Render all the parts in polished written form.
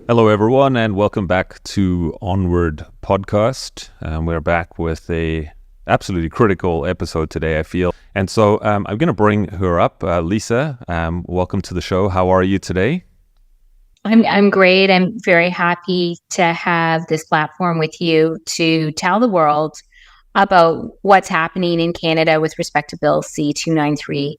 Hello, everyone, and welcome back to Onward Podcast. We're back with a absolutely critical episode today, I feel. And so I'm going to bring her up. Lisa, welcome to the show. How are you today? I'm great. I'm very happy to have this platform with you to tell the world about what's happening in Canada with respect to Bill C-293,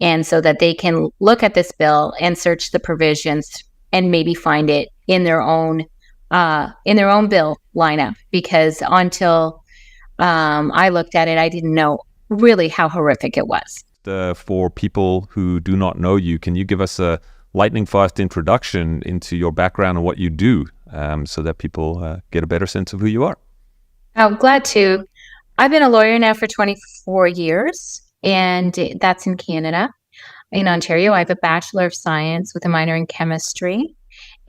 and so that they can look at this bill and search the provisions and maybe find it in their own bill lineup. Because until I looked at it, I didn't know really how horrific it was. For people who do not know you, can you give us a lightning fast introduction into your background and what you do, so that people get a better sense of who you are? I'm glad to. I've been a lawyer now for 24 years, and that's in Canada. In Ontario, I have a Bachelor of Science with a minor in chemistry.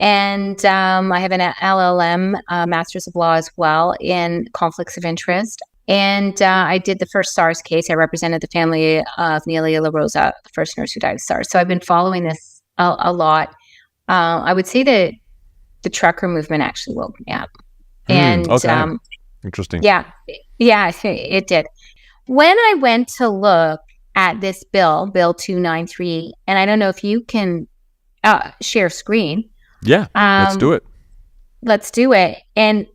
And I have an LLM, Master's of Law as well, in conflicts of interest. And I did the first SARS case. I represented the family of Nelia La Rosa, the first nurse who died of SARS. So I've been following this a lot. I would say that the trucker movement actually woke me up. And okay. Interesting. Yeah, it did. When I went to look at this bill, Bill 293, and I don't know if you can share screen. Yeah, let's do it. Let's do it. And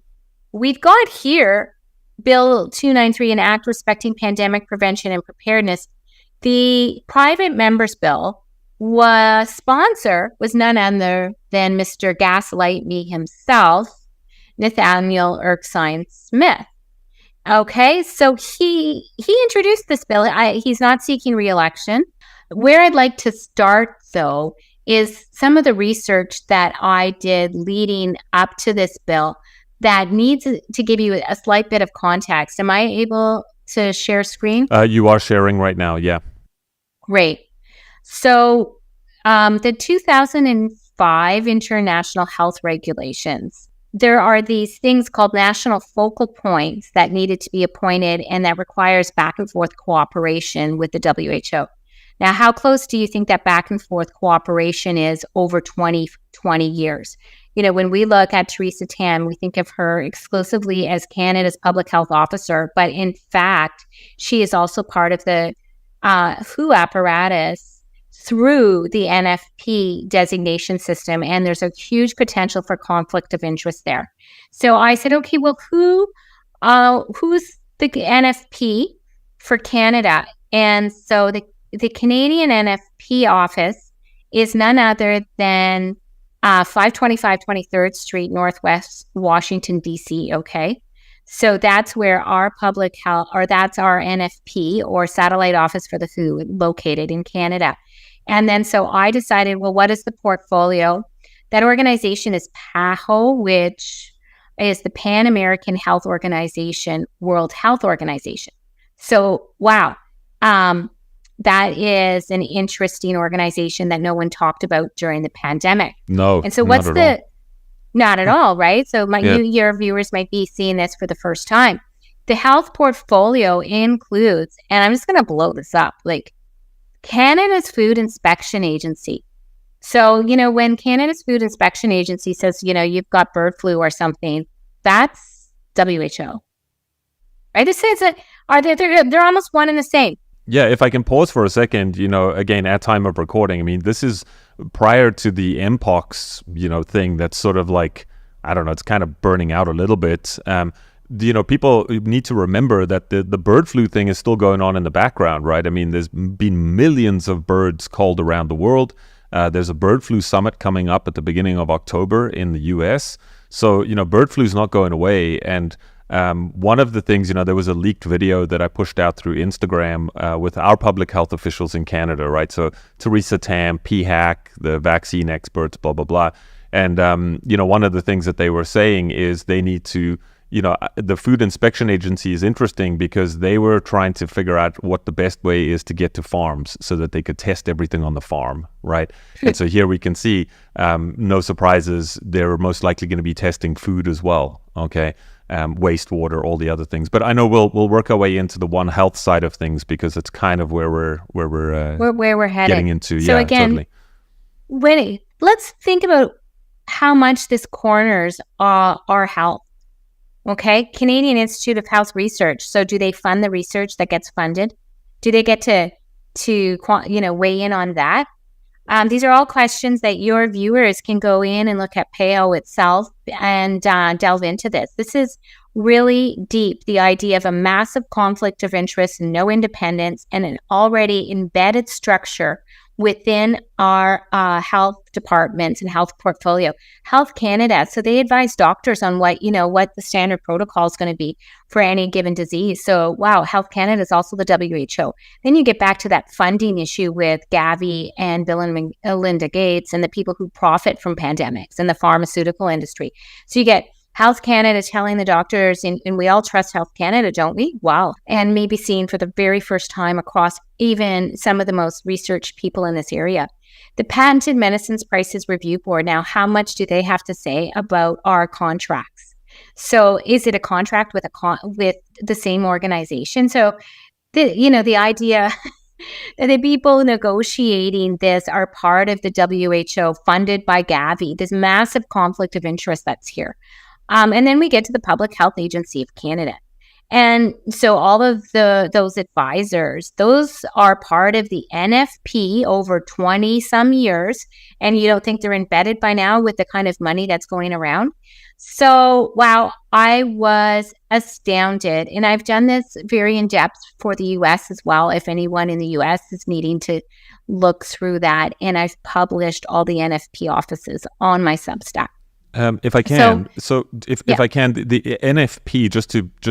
we've got here Bill 293, an act respecting pandemic prevention and preparedness. The private members bill sponsor was none other than Mr. Gaslight Me himself, Nathaniel Erskine Smith. Okay, so he introduced this bill. He's not seeking re-election. Where I'd like to start, though, is some of the research that I did leading up to this bill that needs to give you a slight bit of context. Am I able to share screen? You are sharing right now, yeah. Great. So the 2005 International Health Regulations, there are these things called national focal points that needed to be appointed, and that requires back and forth cooperation with the WHO. Now, how close do you think that back and forth cooperation is over 20 years? You know, when we look at Theresa Tam, we think of her exclusively as Canada's public health officer, but in fact, she is also part of the WHO apparatus through the NFP designation system, and there's a huge potential for conflict of interest there. So I said, okay, well, who's the NFP for Canada? And so the Canadian NFP office is none other than 525 23rd Street, Northwest Washington, D.C., okay? So that's where our public health, or that's our NFP, or Satellite Office for the WHO, located in Canada. And then so I decided, well, what is the portfolio? That organization is PAHO, which is the Pan American Health Organization, World Health Organization. So, wow. That is an interesting organization that no one talked about during the pandemic. No, and so not at all, right? So your viewers might be seeing this for the first time. The health portfolio includes, and I'm just going to blow this up, like Canada's Food Inspection Agency. So, you know, when Canada's Food Inspection Agency says, you know, you've got bird flu or something, that's WHO. Right? This says that they're almost one and the same. Yeah, if I can pause for a second, you know, again, at time of recording, I mean, this is prior to the Mpox, you know, thing that's sort of like, I don't know, it's kind of burning out a little bit. You know, people need to remember that the bird flu thing is still going on in the background, right? I mean, there's been millions of birds culled around the world. There's a bird flu summit coming up at the beginning of October in the US. So, you know, bird flu is not going away. And one of the things, you know, there was a leaked video that I pushed out through Instagram with our public health officials in Canada, right? So Theresa Tam, PHAC, the vaccine experts, blah, blah, blah. And, you know, one of the things that they were saying is they need to, you know, the Food Inspection Agency is interesting because they were trying to figure out what the best way is to get to farms so that they could test everything on the farm, right? And so here we can see, no surprises, they're most likely going to be testing food as well, okay? Wastewater, all the other things. But I know we'll work our way into the One Health side of things because it's kind of where we're headed. Getting into. So yeah, again, totally. Winnie, let's think about how much this corners our health. Okay, Canadian Institute of Health Research. So do they fund the research that gets funded? Do they get to weigh in on that? These are all questions that your viewers can go in and look at PAO itself and delve into this. This is really deep, the idea of a massive conflict of interest, no independence, and an already embedded structure within our health departments and health portfolio. Health Canada, so they advise doctors on what the standard protocol is going to be for any given disease. So, wow, Health Canada is also the WHO. Then you get back to that funding issue with Gavi and Bill and Melinda Gates and the people who profit from pandemics and the pharmaceutical industry. So you get Health Canada telling the doctors, and we all trust Health Canada, don't we? Wow. And maybe seen for the very first time across even some of the most researched people in this area. The Patented Medicines Prices Review Board, now, how much do they have to say about our contracts? So is it a contract with with the same organization? So, the idea that the people negotiating this are part of the WHO, funded by Gavi, this massive conflict of interest that's here. And then we get to the Public Health Agency of Canada. And so all of those advisors, those are part of the NFP over 20 some years. And you don't think they're embedded by now with the kind of money that's going around? So, wow, I was astounded. And I've done this very in depth for the US as well, if anyone in the US is needing to look through that. And I've published all the NFP offices on my Substack. If I can, if I can, the NFP, just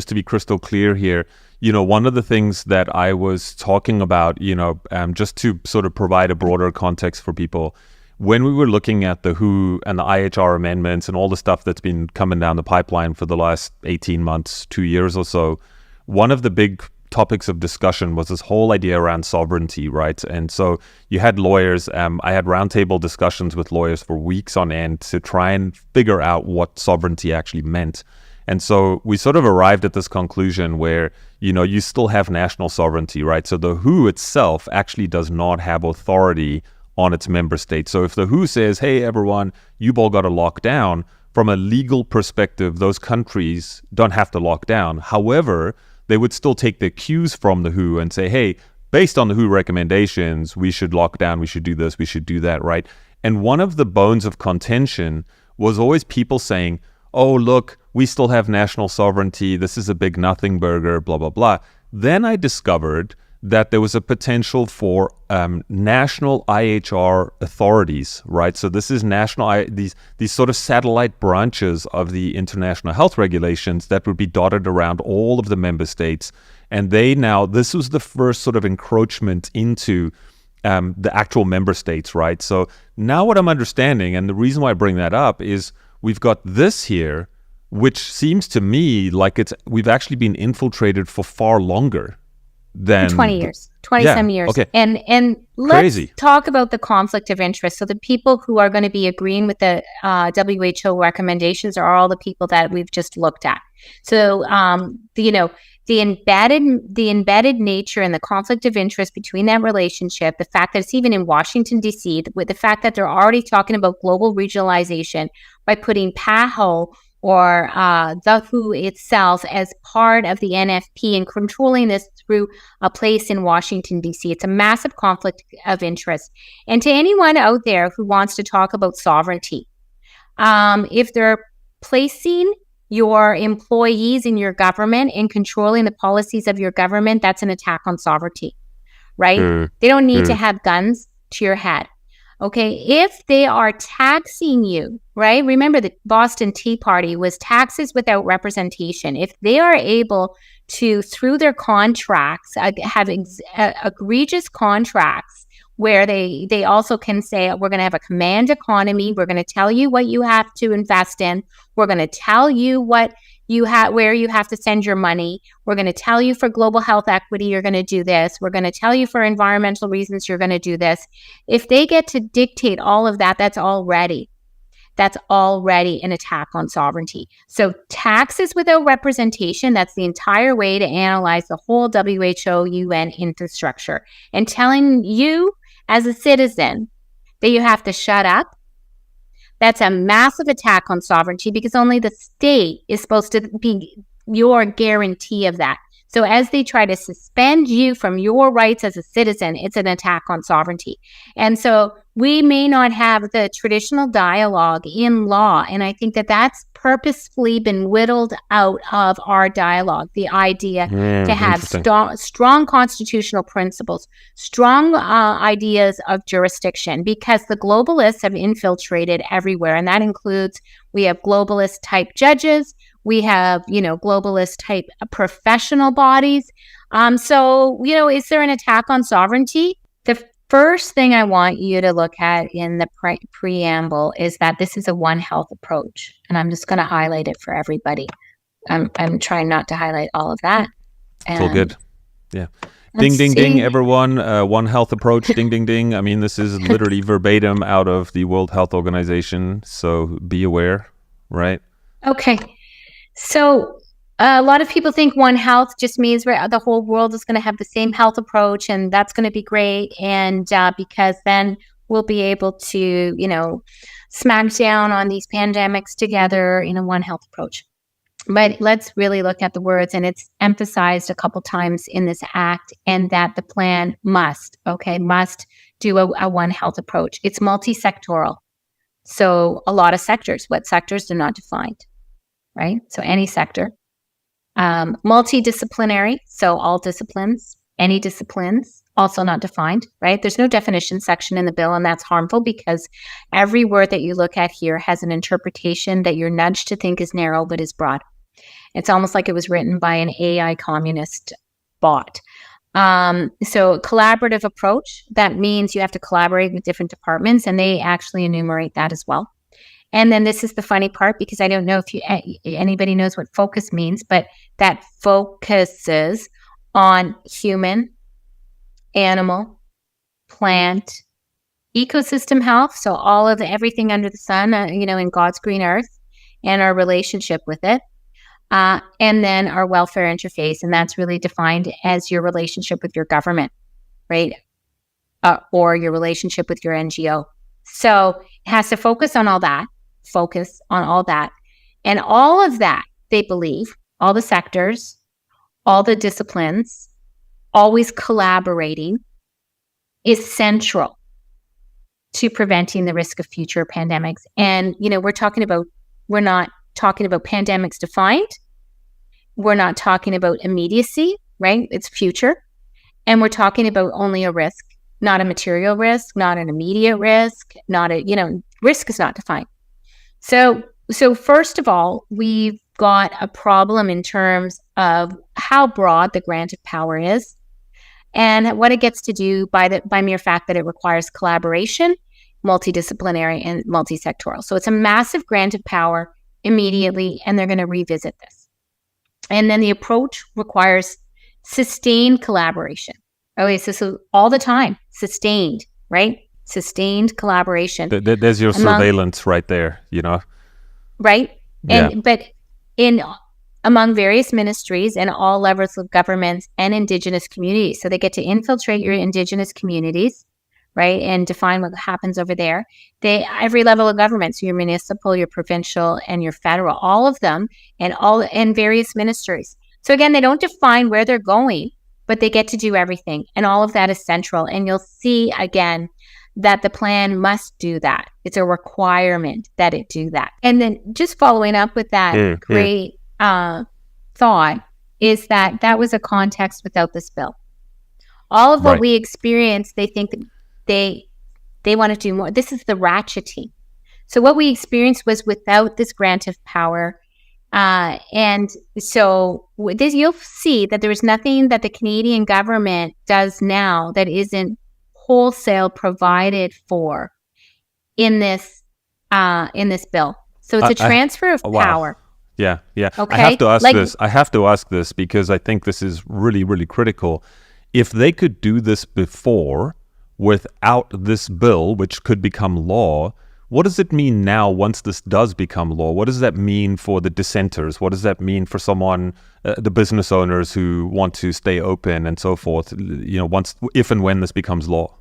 to be crystal clear here, one of the things that I was talking about, just to sort of provide a broader context for people, when we were looking at the WHO and the IHR amendments and all the stuff that's been coming down the pipeline for the last 18 months, 2 years or so, one of the big topics of discussion was this whole idea around sovereignty, right? And so you had lawyers, I had roundtable discussions with lawyers for weeks on end to try and figure out what sovereignty actually meant. And so we sort of arrived at this conclusion where, you still have national sovereignty, right? So the WHO itself actually does not have authority on its member states. So if the WHO says, hey, everyone, you've all got to lock down, from a legal perspective, those countries don't have to lock down. However, they would still take the cues from the WHO and say, hey, based on the WHO recommendations, we should lock down, we should do this, we should do that, right? And one of the bones of contention was always people saying, oh, look, we still have national sovereignty, this is a big nothing burger, blah, blah, blah. Then I discovered that there was a potential for national IHR authorities, right? So this is these sort of satellite branches of the international health regulations that would be dotted around all of the member states. And this was the first sort of encroachment into the actual member states, right? So now what I'm understanding, and the reason why I bring that up, is we've got this here, which seems to me like we've actually been infiltrated for far longer than 20 years, 20 some years. Okay. And let's talk about the conflict of interest. So the people who are going to be agreeing with the WHO recommendations are all the people that we've just looked at. So, the embedded nature and the conflict of interest between that relationship, the fact that it's even in Washington, D.C., with the fact that they're already talking about global regionalization by putting PAHO or the WHO itself as part of the NFP and controlling this through a place in Washington, D.C. It's a massive conflict of interest. And to anyone out there who wants to talk about sovereignty, if they're placing your employees in your government and controlling the policies of your government, that's an attack on sovereignty, right? They don't need to have guns to your head. Okay, if they are taxing you, right? Remember the Boston Tea Party was taxes without representation. If they are able to, through their contracts, have egregious contracts where they also can say, we're going to have a command economy. We're going to tell you what you have to invest in. We're going to tell you what where you have to send your money. We're going to tell you for global health equity, you're going to do this. We're going to tell you for environmental reasons, you're going to do this. If they get to dictate all of that, that's already an attack on sovereignty. So taxes without representation, that's the entire way to analyze the whole WHO UN infrastructure, and telling you as a citizen that you have to shut up, That's a massive attack on sovereignty because only the state is supposed to be your guarantee of that. So as they try to suspend you from your rights as a citizen, it's an attack on sovereignty. And so we may not have the traditional dialogue in law. And I think that that's purposefully been whittled out of our dialogue, the idea to have strong constitutional principles, strong ideas of jurisdiction, because the globalists have infiltrated everywhere. And that includes, we have globalist type judges, we have, globalist type professional bodies. So, is there an attack on sovereignty? The first thing I want you to look at in the preamble is that this is a One Health approach. And I'm just going to highlight it for everybody. I'm trying not to highlight all of that. It's all good. Yeah. Ding, ding, ding, everyone. One Health approach. Ding, ding, ding. I mean, this is literally verbatim out of the World Health Organization. So be aware, right? Okay. So a lot of people think One Health just means the whole world is going to have the same health approach, and that's going to be great. And because then we'll be able to, smack down on these pandemics together in a One Health approach. But let's really look at the words, and it's emphasized a couple times in this act, and that the plan must do a One Health approach. It's multi-sectoral. So a lot of sectors. What sectors are not defined? Right? So any sector. Multidisciplinary, so all disciplines, any disciplines, also not defined, right? There's no definition section in the bill, and that's harmful because every word that you look at here has an interpretation that you're nudged to think is narrow but is broad. It's almost like it was written by an AI communist bot. So collaborative approach, that means you have to collaborate with different departments, and they actually enumerate that as well. And then this is the funny part, because I don't know if anybody knows what focus means, but that focuses on human, animal, plant, ecosystem health. So all of everything under the sun, in God's green earth, and our relationship with it. And then our welfare interface. And that's really defined as your relationship with your government, right? Or your relationship with your NGO. So it has to focus on all that. And all of that, they believe, all the sectors, all the disciplines, always collaborating, is central to preventing the risk of future pandemics. And, we're not talking about pandemics defined. We're not talking about immediacy, right? It's future. And we're talking about only a risk, not a material risk, not an immediate risk, risk is not defined. So first of all, we've got a problem in terms of how broad the grant of power is and what it gets to do by mere fact that it requires collaboration, multidisciplinary, and multisectoral. So it's a massive grant of power immediately, and they're going to revisit this. And then the approach requires sustained collaboration. Okay, so all the time, sustained, right? Sustained collaboration. There's your surveillance right there, Right? Yeah. But among various ministries and all levels of governments and Indigenous communities. So they get to infiltrate your Indigenous communities, right? And define what happens over there. Every level of government, so your municipal, your provincial, and your federal, all of them, and various ministries. So again, they don't define where they're going, but they get to do everything. And all of that is central. And you'll see again that the plan must do that. It's a requirement that it do that. And then just following up with that great thought is that was a context without this bill. All of what we experienced, they think that they want to do more. This is the ratcheting. So what we experienced was without this grant of power. And so this, you'll see that there is nothing that the Canadian government does now that isn't wholesale provided for in this bill. So it's a transfer of power. Yeah. Okay. I have to ask this because I think this is really, really critical. If they could do this before without this bill, which could become law, what does it mean now once this does become law? What does that mean for the dissenters? What does that mean for someone, the business owners who want to stay open and so forth, if and when this becomes law?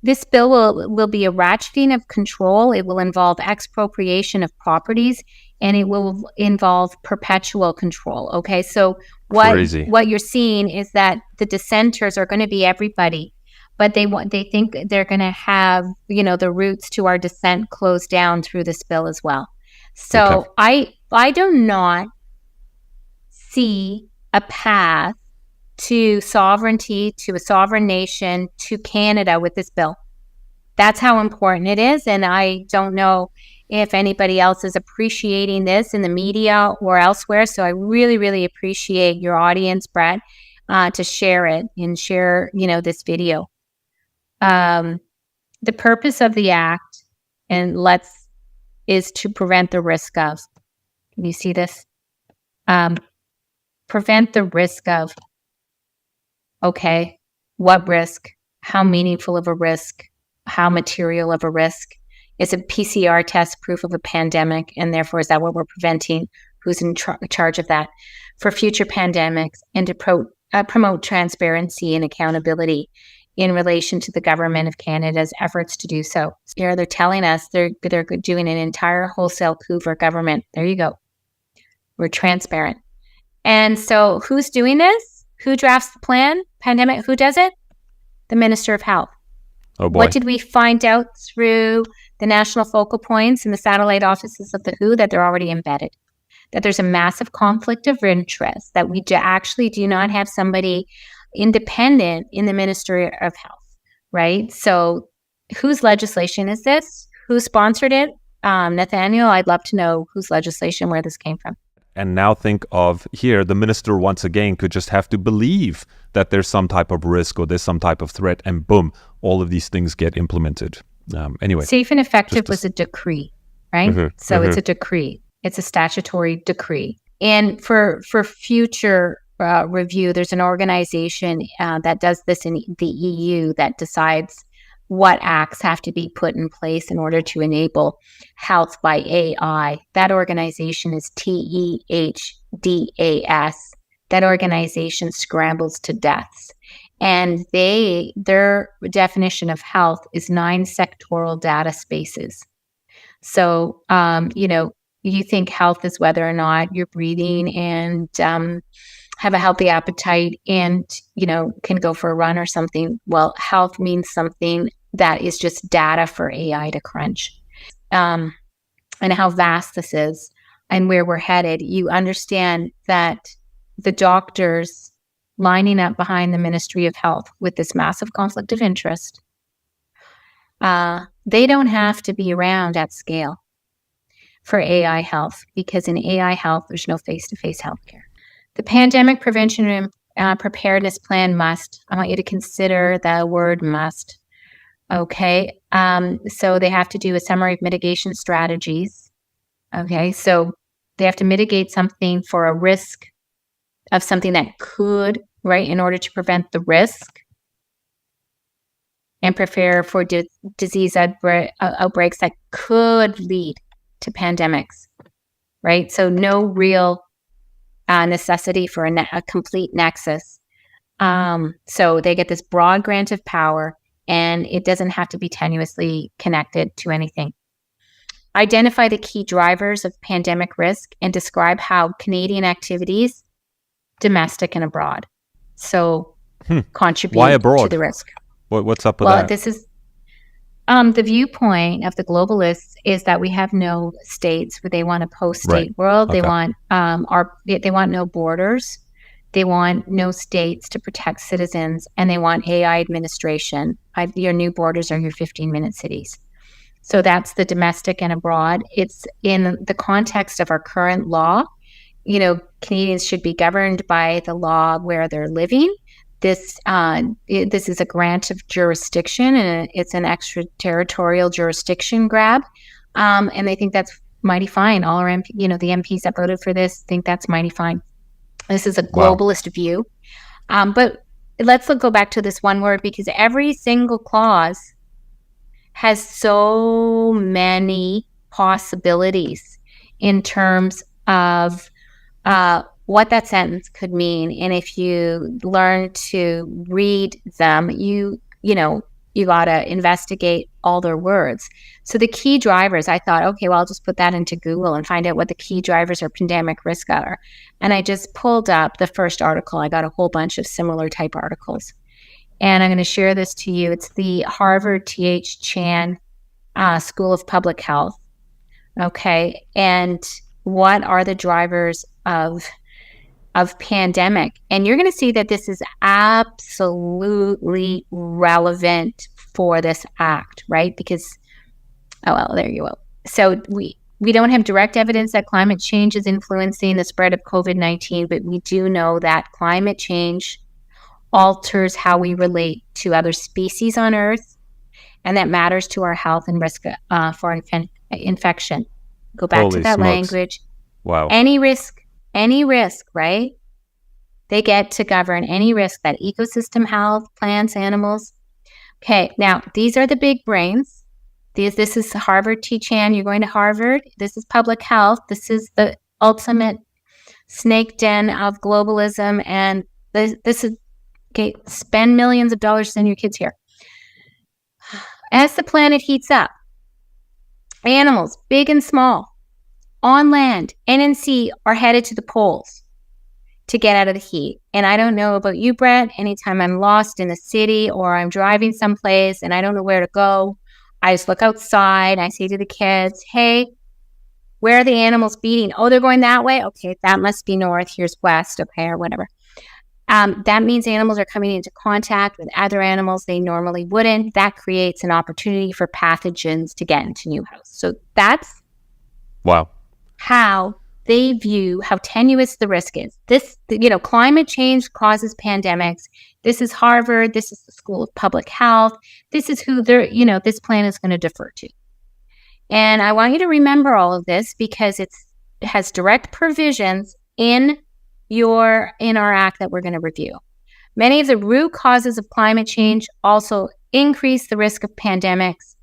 This bill will be a ratcheting of control. It will involve expropriation of properties, and it will involve perpetual control. Okay, so Crazy. what you're seeing is that the dissenters are going to be everybody, but they think they're going to have the roots to our dissent closed down through this bill as well. So I do not see a path to sovereignty, to a sovereign nation, to Canada with this bill. That's how important it is. And I don't know if anybody else is appreciating this in the media or elsewhere. So I really, really appreciate your audience, Brett, to share it and share, this video. The purpose of the act is to prevent the risk of, can you see this? Prevent the risk of, okay, what risk? How meaningful of a risk? How material of a risk? Is a PCR test proof of a pandemic? And therefore, is that what we're preventing? Who's in charge of that? For future pandemics, and to promote transparency and accountability in relation to the government of Canada's efforts to do so. Here they're telling us they're doing an entire wholesale coup for government. There you go. We're transparent. And so who's doing this? Who drafts the plan? Pandemic, who does it? The Minister of Health. Oh boy. What did we find out through the national focal points and the satellite offices of the WHO? That they're already embedded, that there's a massive conflict of interest, that we actually do not have somebody independent in the Ministry of Health, right? So whose legislation is this? Who sponsored it? Nathaniel, I'd love to know whose legislation, where this came from. And now think of here, the minister once again could just have to believe that there's some type of risk or there's some type of threat, and boom, all of these things get implemented. Anyway. Safe and effective was a decree, right? It's a decree. It's a statutory decree. And for future review, there's an organization that does this in the EU that decides what acts have to be put in place in order to enable health by AI. That organization is TEHDAS. That organization scrambles to deaths. And their definition of health is 9 sectoral data spaces. So, you think health is whether or not you're breathing and have a healthy appetite and, can go for a run or something. Well, health means something that is just data for AI to crunch. And how vast this is and where we're headed, you understand that the doctors lining up behind the Ministry of Health with this massive conflict of interest, they don't have to be around at scale for AI health, because in AI health, there's no face-to-face healthcare. The pandemic prevention and preparedness plan must, I want you to consider the word must. Okay. So they have to do a summary of mitigation strategies. Okay. So they have to mitigate something for a risk of something that could, right, in order to prevent the risk, and prepare for disease outbreaks that could lead to pandemics, right? So no real necessity for a complete nexus. So they get this broad grant of power, and it doesn't have to be tenuously connected to anything. Identify the key drivers of pandemic risk and describe how Canadian activities, domestic and abroad, so contribute Why abroad? to the risk. What's up with that? Well, this is the viewpoint of the globalists is that we have no states. They want a post-state world. Okay. They want they want no borders. They want no states to protect citizens, and they want AI administration. Your new borders are your 15-minute cities. So that's the domestic and abroad. It's in the context of our current law. Canadians should be governed by the law where they're living. This is a grant of jurisdiction, and it's an extraterritorial jurisdiction grab. And they think that's mighty fine. All our the MPs that voted for this think that's mighty fine. This is a globalist view. But let's go back to this one word, because every single clause has so many possibilities in terms of what that sentence could mean. And if you learn to read them, you got to investigate all their words. So the key drivers, I thought, okay, well, I'll just put that into Google and find out what the key drivers of pandemic risk are. And I just pulled up the first article. I got a whole bunch of similar type articles. And I'm going to share this to you. It's the Harvard T.H. Chan School of Public Health. Okay. And what are the drivers of pandemic? And you're going to see that this is absolutely relevant for this act, right? Because, oh, well, there you go. So we don't have direct evidence that climate change is influencing the spread of COVID-19, but we do know that climate change alters how we relate to other species on Earth, and that matters to our health and risk for infection. Go back Holy to that smokes. language. Wow. Any risk, right? They get to govern any risk, that ecosystem health, plants, animals. Okay, now these are the big brains. This is Harvard T. Chan. You're going to Harvard. This is public health. This is the ultimate snake den of globalism. And this is, okay, spend millions of dollars to send your kids here. As the planet heats up, animals, big and small, on land and in sea, are headed to the poles to get out of the heat. And I don't know about you, Brett. Anytime I'm lost in a city or I'm driving someplace and I don't know where to go, I just look outside. I say to the kids, hey, where are the animals beating? Oh, they're going that way? Okay, that must be north. Here's west, okay, or whatever. That means animals are coming into contact with other animals they normally wouldn't. That creates an opportunity for pathogens to get into new house. So that's Wow. how they view how tenuous the risk is. This, climate change causes pandemics. This is Harvard. This is the School of Public Health. This is who this plan is going to defer to. And I want you to remember all of this because it has direct provisions in our act that we're going to review. Many of the root causes of climate change also increase the risk of pandemics.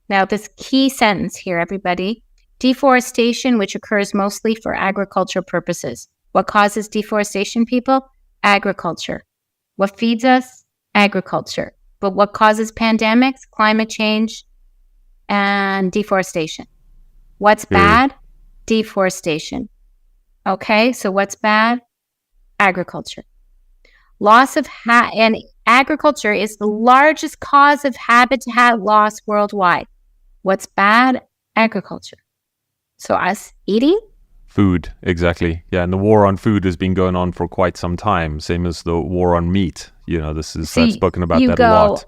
Now, this key sentence here, everybody: deforestation, which occurs mostly for agricultural purposes. What causes deforestation, people? Agriculture. What feeds us? Agriculture. But what causes pandemics? Climate change and deforestation. What's bad? Deforestation. Okay, so what's bad? Agriculture. Loss of and agriculture is the largest cause of habitat loss worldwide. What's bad? Agriculture. So us eating? Food, exactly. Yeah, and the war on food has been going on for quite some time, same as the war on meat. I've spoken about that a lot.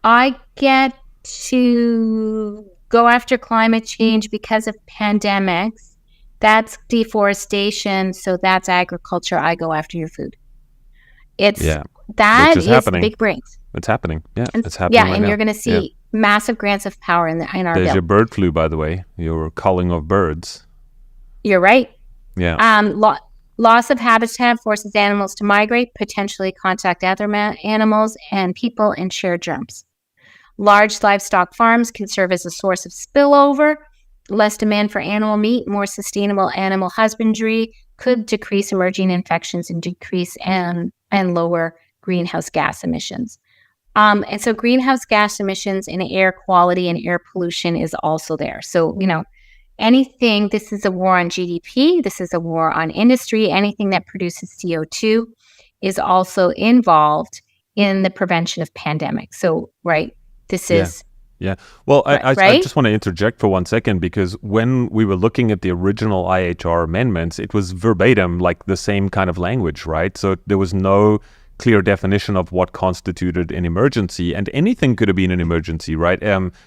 I get to go after climate change because of pandemics. That's deforestation, so that's agriculture. I go after your food. That is happening. Big brains. It's happening. Yeah, it's happening. Yeah, and you're going to see massive grants of power in our There's bill. your bird flu, by the way. Your culling of birds. You're right. Yeah. Loss of habitat forces animals to migrate, potentially contact other animals and people, and share germs. Large livestock farms can serve as a source of spillover. Less demand for animal meat, more sustainable animal husbandry could decrease emerging infections and decrease and lower greenhouse gas emissions. And so greenhouse gas emissions and air quality and air pollution is also there. So, anything, this is a war on GDP, this is a war on industry, anything that produces CO2 is also involved in the prevention of pandemics. So, right, this is... Yeah. Well, I just want to interject for 1 second, because when we were looking at the original IHR amendments, it was verbatim, like the same kind of language, right? So there was no clear definition of what constituted an emergency, and anything could have been an emergency, right?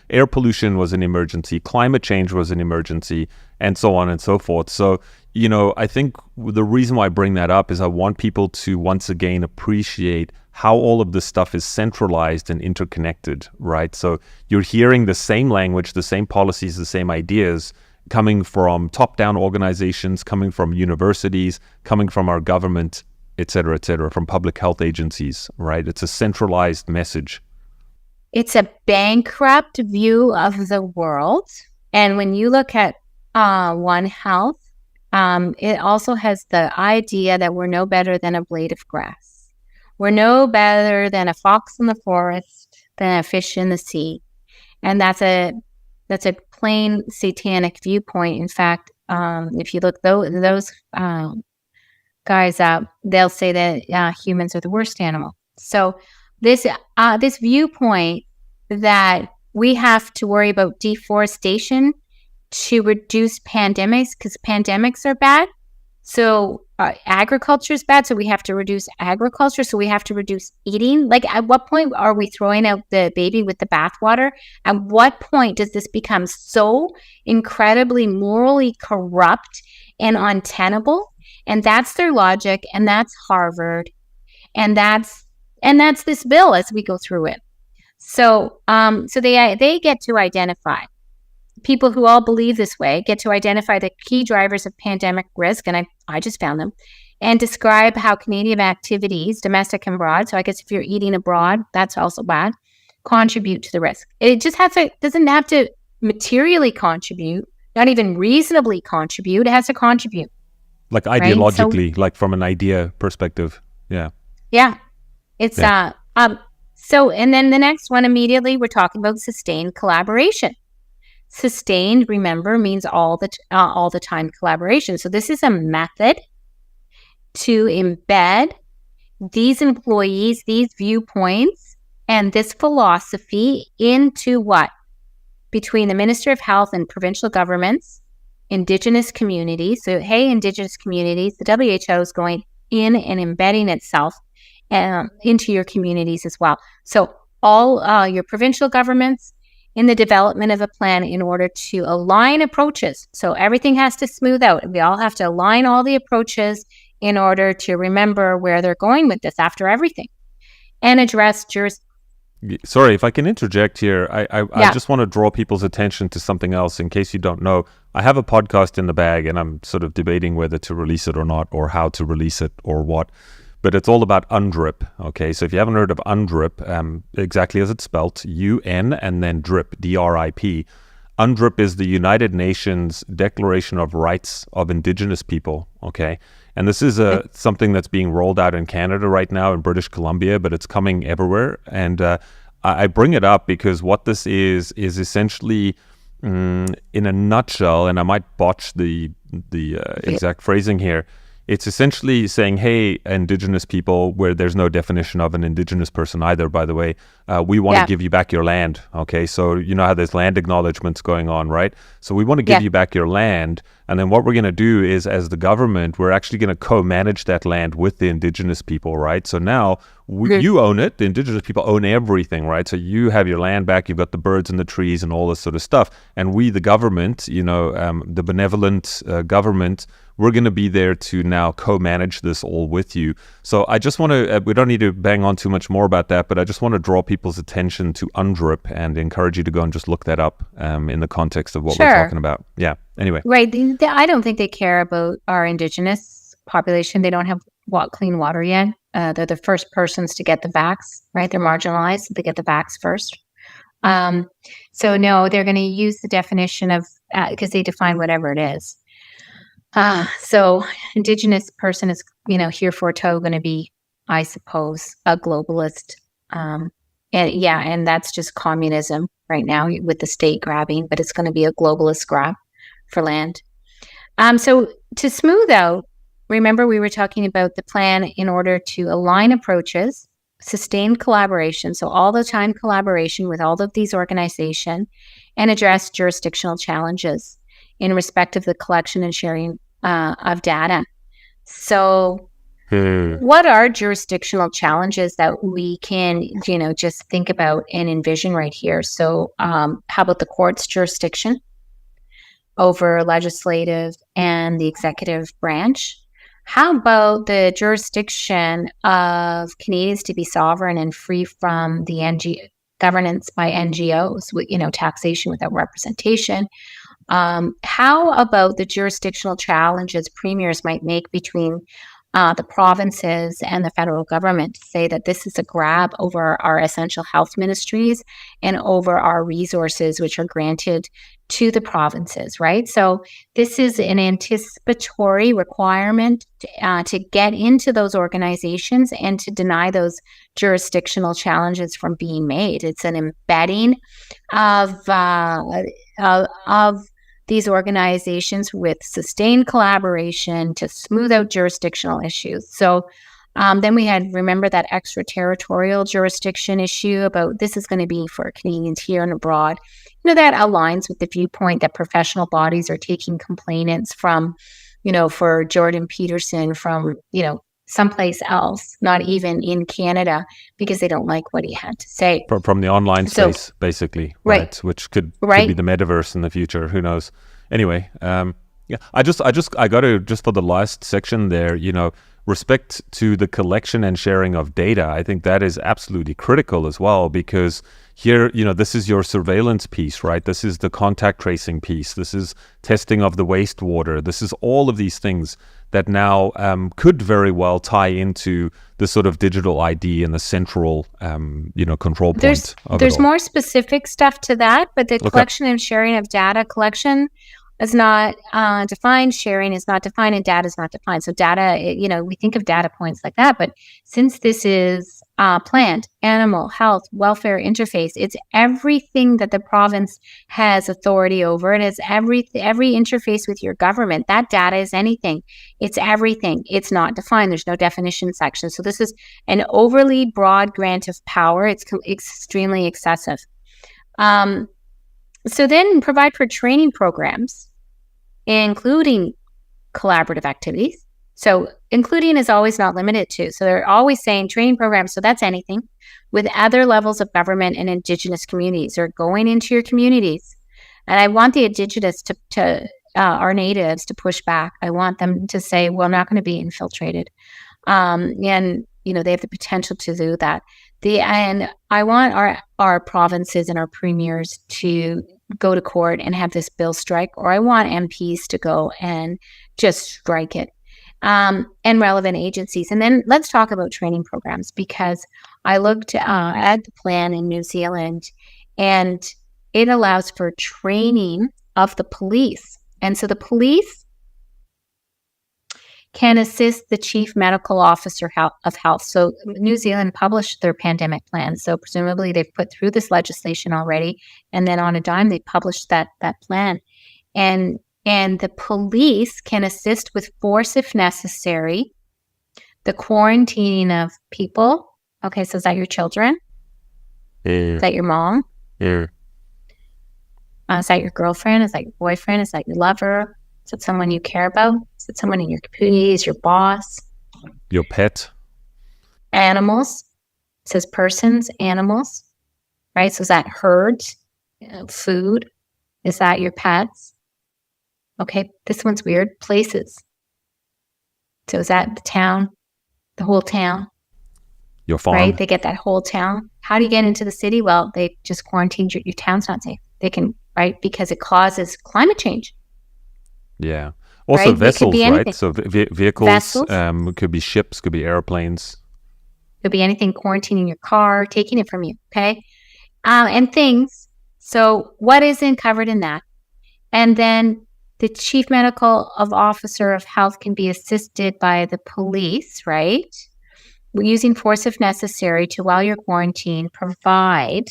Air pollution was an emergency, climate change was an emergency, and so on and so forth. So, I think the reason why I bring that up is I want people to once again appreciate how all of this stuff is centralized and interconnected, right? So you're hearing the same language, the same policies, the same ideas coming from top-down organizations, coming from universities, coming from our government, et cetera, from public health agencies, right? It's a centralized message. It's a bankrupt view of the world. And when you look at One Health, it also has the idea that we're no better than a blade of grass. We're no better than a fox in the forest than a fish in the sea. And that's a plain satanic viewpoint. In fact, if you look those guys up, they'll say that humans are the worst animal. So this viewpoint that we have to worry about deforestation to reduce pandemics because pandemics are bad. So agriculture is bad. So we have to reduce agriculture. So we have to reduce eating. Like, at what point are we throwing out the baby with the bathwater? At what point does this become so incredibly morally corrupt and untenable? And that's their logic. And that's Harvard. And that's this bill as we go through it. So they get to identify. People who all believe this way get to identify the key drivers of pandemic risk, and I just found them, and describe how Canadian activities, domestic and abroad, so I guess if you're eating abroad, that's also bad, contribute to the risk. It just doesn't have to materially contribute, not even reasonably contribute. It has to contribute. Like ideologically, right? Like from an idea perspective. Yeah. Yeah. It's, so, and then the next one immediately, we're talking about sustained collaboration. Sustained, remember, means all the time collaboration. So this is a method to embed these employees, these viewpoints, and this philosophy into what? Between the Minister of Health and provincial governments, Indigenous communities. So, hey, Indigenous communities, the WHO is going in and embedding itself into your communities as well. So all your provincial governments, in the development of a plan in order to align approaches. So everything has to smooth out. We all have to align all the approaches in order to remember where they're going with this after everything and address Sorry, if I can interject here, I just want to draw people's attention to something else in case you don't know. I have a podcast in the bag and I'm sort of debating whether to release it or not, or how to release it or what. But it's all about UNDRIP, okay? So if you haven't heard of UNDRIP, exactly as it's spelt, UN and then DRIP, D-R-I-P. UNDRIP is the United Nations Declaration of Rights of Indigenous People, okay? And this is something that's being rolled out in Canada right now, in British Columbia, but it's coming everywhere. And I bring it up because what this is essentially, in a nutshell, and I might botch the exact phrasing here, it's essentially saying, hey, Indigenous people, where there's no definition of an Indigenous person either, by the way, we want to give you back your land, okay? So you know how there's land acknowledgements going on, right? So we want to give you back your land, and then what we're going to do is, as the government, we're actually going to co-manage that land with the Indigenous people, right? So now you own it, the Indigenous people own everything, right? So you have your land back, you've got the birds and the trees and all this sort of stuff, and we, the government, the benevolent government, we're going to be there to now co-manage this all with you. So I just want to, we don't need to bang on too much more about that, but I just want to draw people's attention to UNDRIP and encourage you to go and just look that up in the context of what we're talking about. Yeah, anyway. Right. I don't think they care about our Indigenous population. They don't have clean water yet. They're the first persons to get the vax, right? They're marginalized. So they get the vax first. So no, they're going to use the definition of, because they define whatever it is. So Indigenous person is, heretofore going to be, I suppose, a globalist. And that's just communism right now with the state grabbing, but it's going to be a globalist grab for land. So to smooth out, remember we were talking about the plan in order to align approaches, sustained collaboration, so all the time collaboration with all of these organizations, and address jurisdictional challenges in respect of the collection and sharing of data. So what are jurisdictional challenges that we can, just think about and envision right here? So how about the court's jurisdiction over legislative and the executive branch? How about the jurisdiction of Canadians to be sovereign and free from the governance by NGOs, with, taxation without representation? How about the jurisdictional challenges premiers might make between the provinces and the federal government to say that this is a grab over our essential health ministries and over our resources, which are granted to the provinces, right? So this is an anticipatory requirement to get into those organizations and to deny those jurisdictional challenges from being made. It's an embedding of these organizations with sustained collaboration to smooth out jurisdictional issues. So then we had, remember that extraterritorial jurisdiction issue about this is going to be for Canadians here and abroad. That aligns with the viewpoint that professional bodies are taking complainants from, for Jordan Peterson from, someplace else, not even in Canada, because they don't like what he had to say. From the online space, basically, right? Which could be the metaverse in the future. Who knows? Anyway, I got to, just for the last section there, respect to the collection and sharing of data. I think that is absolutely critical as well, because here, this is your surveillance piece, right? This is the contact tracing piece. This is testing of the wastewater. This is all of these things that now could very well tie into the sort of digital ID and the central, control point. There's more specific stuff to that, but the collection and sharing of data, collection is not defined, sharing is not defined, and data is not defined. So data, we think of data points like that, but since this is plant, animal, health, welfare interface, it's everything that the province has authority over. It is every interface with your government. That data is anything. It's everything. It's not defined. There's no definition section. So this is an overly broad grant of power. It's extremely excessive. So then provide for training programs, including collaborative activities. So including is always not limited to. So they're always saying training programs. So that's anything with other levels of government and Indigenous communities, or going into your communities. And I want the Indigenous to our natives to push back. I want them to say, well, I'm not going to be infiltrated. And, they have the potential to do that. And I want our provinces and our premiers to go to court and have this bill strike, or I want MPs to go and just strike it, and relevant agencies. And then let's talk about training programs, because I looked at the plan in New Zealand, and it allows for training of the police. And so the police can assist the chief medical officer of health. So New Zealand published their pandemic plan. So presumably they've put through this legislation already, and then on a dime they published that plan. And the police can assist with force if necessary, the quarantining of people. Okay, so is that your children? Is that your mom? Is that your girlfriend? Is that your boyfriend? Is that your lover? Is it someone you care about? Is it someone in your community? Is your boss? Your pet? Animals. It says persons, animals, right? So is that herds, food? Is that your pets? Okay, this one's weird. Places. So is that the town, the whole town? Your farm. Right? They get that whole town. How do you get into the city? Well, they just quarantined your town's not safe. They can, right? Because it causes climate change. Yeah. Also vessels, right? So vehicles, vessels. Could be ships, could be airplanes. Could be anything, quarantining your car, taking it from you, okay? And things. So what isn't covered in that? And then the chief medical officer of health can be assisted by the police, right? Using force if necessary to, while you're quarantined, provide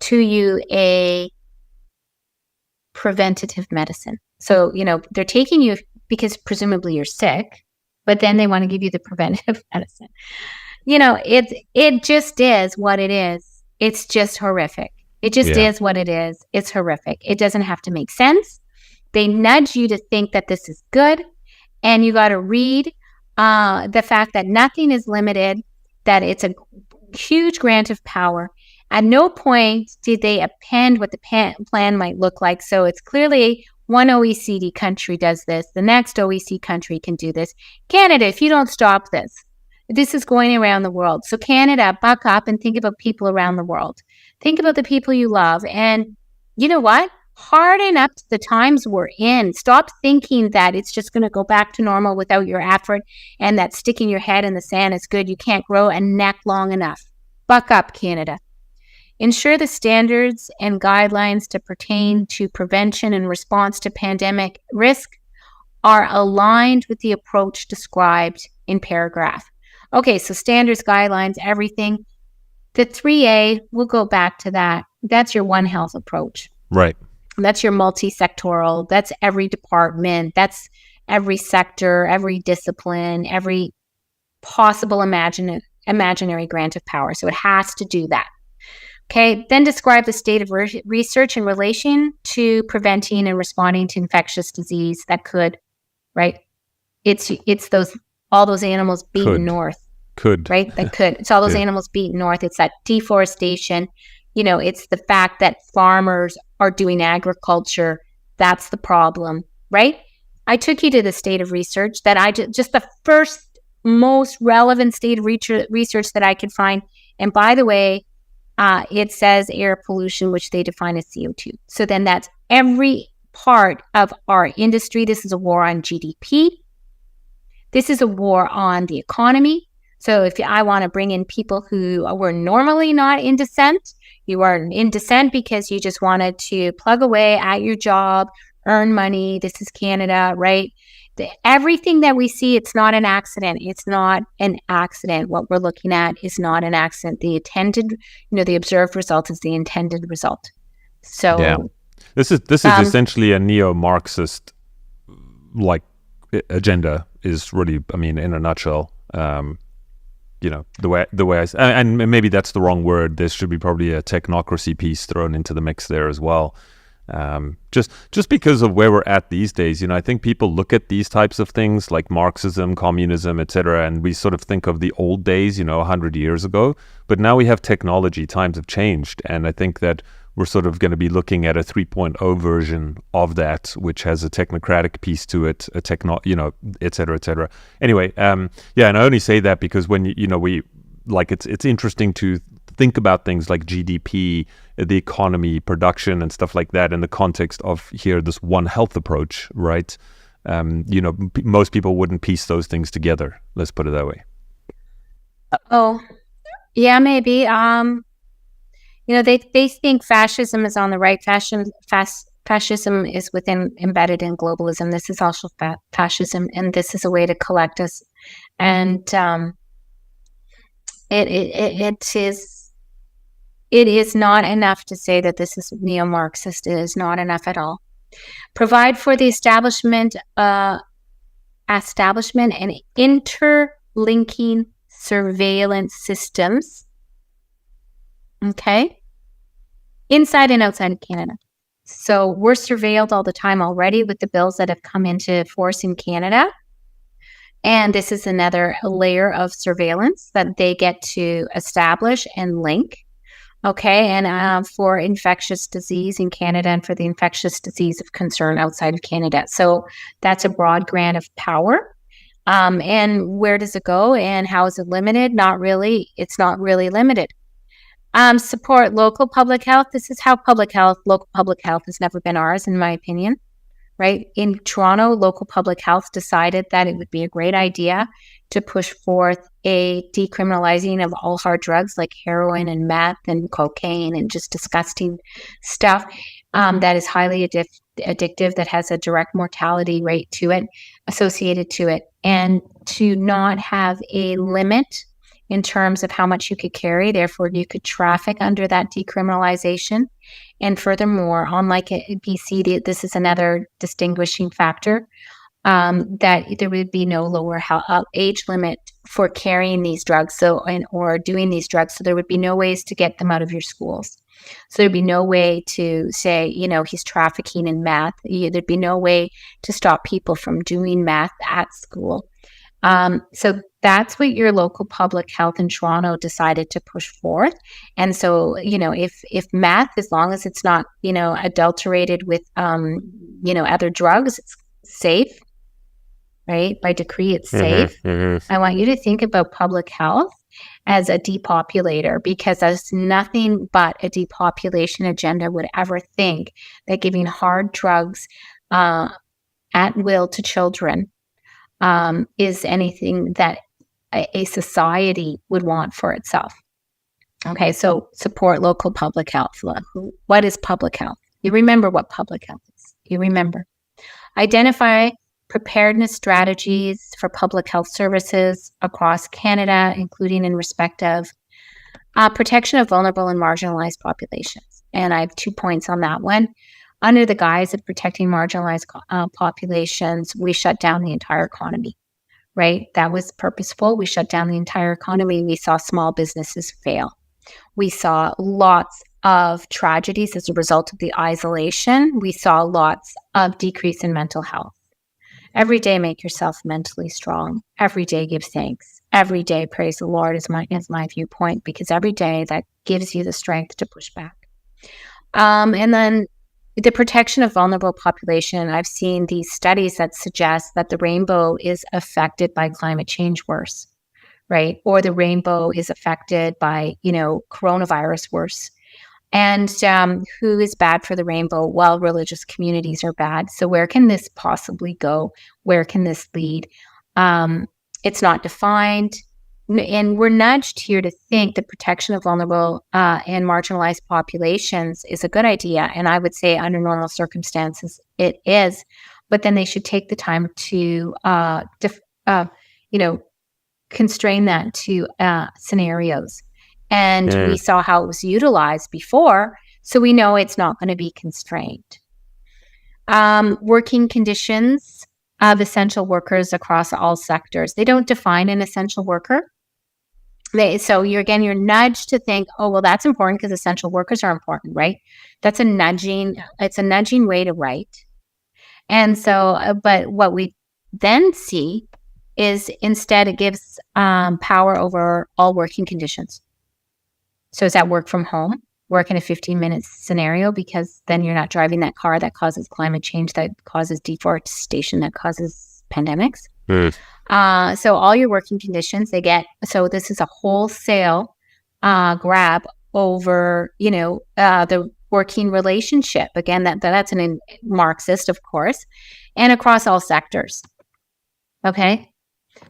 to you a preventative medicine. So, they're taking you because presumably you're sick, but then they want to give you the preventative medicine. It just is what it is. It's just horrific. It just is what it is. It's horrific. It doesn't have to make sense. They nudge you to think that this is good, and you got to read the fact that nothing is limited, that it's a huge grant of power. At no point did they append what the plan might look like. So it's clearly one OECD country does this. The next OECD country can do this. Canada, if you don't stop this, this is going around the world. So Canada, buck up and think about people around the world. Think about the people you love. And you know what? Harden up to the times we're in. Stop thinking that it's just going to go back to normal without your effort and that sticking your head in the sand is good. You can't grow a neck long enough. Buck up, Canada. Ensure the standards and guidelines to pertain to prevention and response to pandemic risk are aligned with the approach described in paragraph. Okay, so standards, guidelines, everything. The 3A, we'll go back to that. That's your One Health approach. Right. That's your multi-sectoral. That's every department. That's every sector, every discipline, every possible imaginary grant of power. So it has to do that. Okay, then describe the state of research in relation to preventing and responding to infectious disease that could, right? It's all those animals beaten north. Right? That could. It's all those animals beaten north. It's that deforestation. It's the fact that farmers are doing agriculture. That's the problem, right? I took you to the state of research that just the first most relevant state of research that I could find. And by the way, it says air pollution, which they define as CO2. So then that's every part of our industry. This is a war on GDP. This is a war on the economy. So if I want to bring in people who were normally not in dissent, you are in dissent because you just wanted to plug away at your job, earn money. This is Canada, right? Everything that we see, it's not an accident. It's not an accident. What we're looking at is not an accident. The observed result is the intended result. So yeah, this is essentially a neo-Marxist agenda. Is really, in a nutshell. The way and maybe that's the wrong word. There should be probably a technocracy piece thrown into the mix there as well. Just because of where we're at these days, I think people look at these types of things like Marxism, communism, etc., and we sort of think of the old days, 100 years ago. But now we have technology, times have changed, and I think that we're sort of going to be looking at a 3.0 version of that, which has a technocratic piece to it, et cetera, et cetera. Anyway, and I only say that because when it's interesting to think about things like GDP, the economy, production, and stuff like that in the context of this One Health approach, right? Most people wouldn't piece those things together. Let's put it that way. Oh, yeah, maybe. They think fascism is on the right. Fascism is embedded in globalism. This is also fascism, and this is a way to collect us. And it is not enough to say that this is neo-Marxist. It is not enough at all. Provide for the establishment and interlinking surveillance systems. Okay. Inside and outside of Canada. So we're surveilled all the time already with the bills that have come into force in Canada. And this is another layer of surveillance that they get to establish and link. Okay. And for infectious disease in Canada and for the infectious disease of concern outside of Canada. So that's a broad grant of power. And where does it go and how is it limited? Not really. It's not really limited. Support local public health. This is how local public health has never been ours, in my opinion, right? In Toronto, local public health decided that it would be a great idea to push forth a decriminalizing of all hard drugs like heroin and meth and cocaine and just disgusting stuff that is highly addictive, that has a direct mortality rate to it, associated to it, and to not have a limit in terms of how much you could carry. Therefore, you could traffic under that decriminalization. And furthermore, unlike BC, this is another distinguishing factor, that there would be no lower age limit for carrying these drugs or doing these drugs. So there would be no ways to get them out of your schools. So there'd be no way to say, he's trafficking in meth. There'd be no way to stop people from doing meth at school. So that's what your local public health in Toronto decided to push forth. And so, if meth, as long as it's not, adulterated with, other drugs, it's safe, right? By decree, it's safe. I want you to think about public health as a depopulator, because there's nothing but a depopulation agenda would ever think that giving hard drugs at will to children is anything that a society would want for itself. Okay, so support local public health. What is public health? You remember what public health is. You remember. Identify preparedness strategies for public health services across Canada, including in respect of protection of vulnerable and marginalized populations. And I have 2 points on that one. Under the guise of protecting marginalized populations, we shut down the entire economy, right? That was purposeful. We shut down the entire economy. We saw small businesses fail. We saw lots of tragedies as a result of the isolation. We saw lots of decrease in mental health. Every day, make yourself mentally strong. Every day, give thanks. Every day, praise the Lord is my viewpoint, because every day that gives you the strength to push back. And then the protection of vulnerable population. I've seen these studies that suggest that the rainbow is affected by climate change worse, right? Or the rainbow is affected by, coronavirus worse. And who is bad for the rainbow? Well, religious communities are bad. So where can this possibly go? Where can this lead? It's not defined. And we're nudged here to think the protection of vulnerable and marginalized populations is a good idea. And I would say under normal circumstances, it is. But then they should take the time to, constrain that to scenarios. And we saw how it was utilized before, so we know it's not going to be constrained. Working conditions of essential workers across all sectors. They don't define an essential worker. So you're nudged to think, oh, well, that's important because essential workers are important, right? It's a nudging way to write. And so, but what we then see is instead it gives power over all working conditions. So is that work from home, work in a 15-minute scenario, because then you're not driving that car that causes climate change, that causes deforestation, that causes pandemics. So all your working conditions, so this is a wholesale grab over, the working relationship. Again, that's an Marxist, of course, and across all sectors. Okay.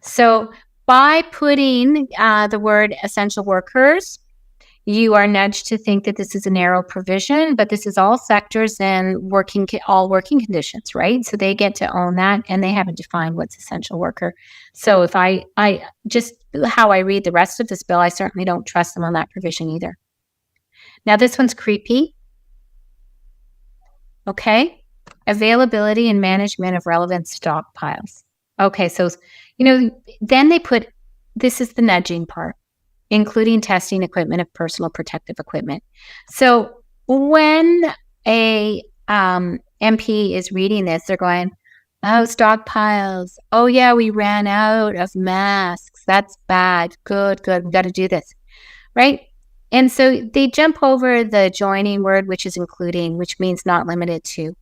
So by putting the word essential workers, you are nudged to think that this is a narrow provision, but this is all sectors and all working conditions, right? So they get to own that, and they haven't defined what's essential worker. So if I just how I read the rest of this bill, I certainly don't trust them on that provision either. Now this one's creepy. Okay, availability and management of relevant stockpiles. Okay, so then they put, this is the nudging part, including testing equipment of personal protective equipment. So when a MP is reading this, they're going, oh, stockpiles. Oh, yeah, we ran out of masks. That's bad. Good. We've got to do this, right? And so they jump over the joining word, which is including, which means not limited to.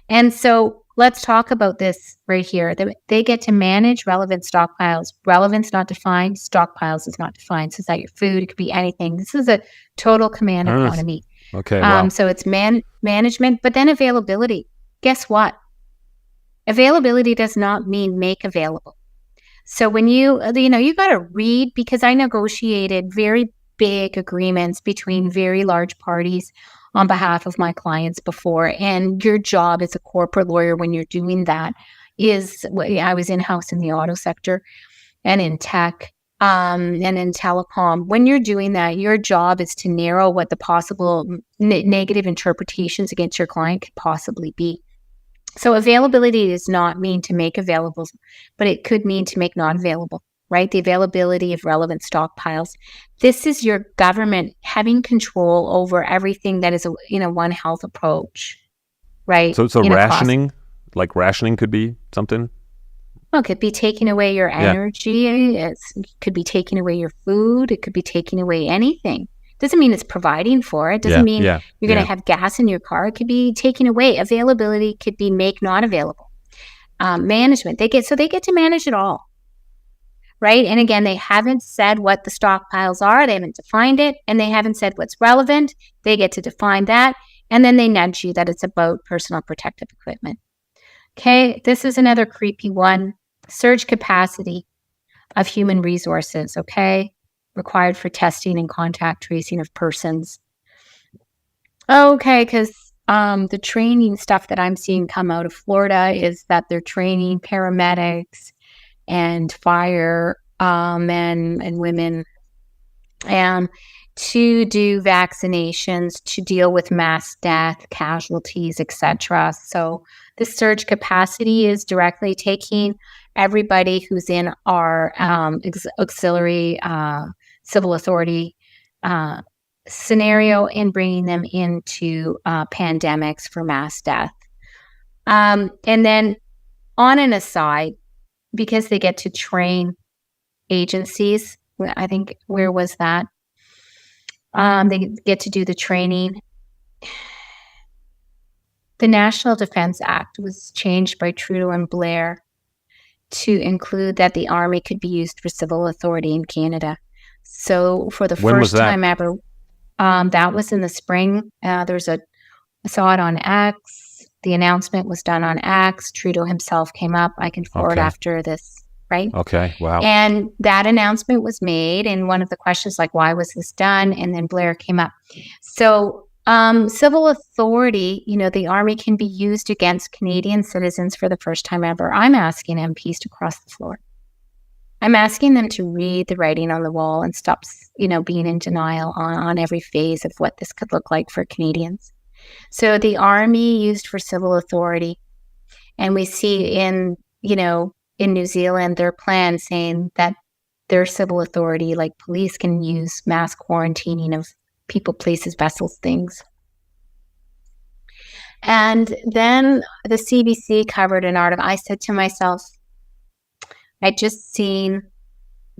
And so let's talk about this right here. They get to manage relevant stockpiles. Relevance not defined. Stockpiles is not defined. So is that your food? It could be anything. This is a total command economy. Okay. Wow. So it's management, but then availability. Guess what? Availability does not mean make available. So when you got to read, because I negotiated very big agreements between very large parties on behalf of my clients before. And your job as a corporate lawyer when you're doing that is, I was in-house in the auto sector and in tech and in telecom. When you're doing that, your job is to narrow what the possible negative interpretations against your client could possibly be. So availability does not mean to make available, but it could mean to make not available. Right? The availability of relevant stockpiles. This is your government having control over everything that is a One Health approach, right? So rationing, like rationing could be something? Well, it could be taking away your energy. It could be taking away your food. It could be taking away anything. Doesn't mean it's providing for it. Doesn't mean you're going to have gas in your car. It could be taking away. Availability could be make not available. Management. They get to manage it all. right? And again, they haven't said what the stockpiles are. They haven't defined it, and they haven't said what's relevant. They get to define that, and then they nudge you that it's about personal protective equipment. Okay, this is another creepy one. Surge capacity of human resources, okay? Required for testing and contact tracing of persons. Okay, because the training stuff that I'm seeing come out of Florida is that they're training paramedics and fire men and women and to do vaccinations, to deal with mass death, casualties, etc. So the surge capacity is directly taking everybody who's in our auxiliary civil authority scenario and bringing them into pandemics for mass death. And then on an aside, because they get to train agencies, I think, where was that? They get to do the training. The National Defense Act was changed by Trudeau and Blair to include that the Army could be used for civil authority in Canada. So for the first time ever, that was in the spring. I saw it on X. The announcement was done on X. Trudeau himself came up. I can forward after this, right? Okay, wow. And that announcement was made, and one of the questions, like, why was this done? And then Blair came up. So civil authority, the Army can be used against Canadian citizens for the first time ever. I'm asking MPs to cross the floor. I'm asking them to read the writing on the wall and stop, being in denial on every phase of what this could look like for Canadians. So the Army used for civil authority, and we see in New Zealand, their plan saying that their civil authority, like police, can use mass quarantining of people, places, vessels, things. And then the CBC covered an article. I said to myself, I'd just seen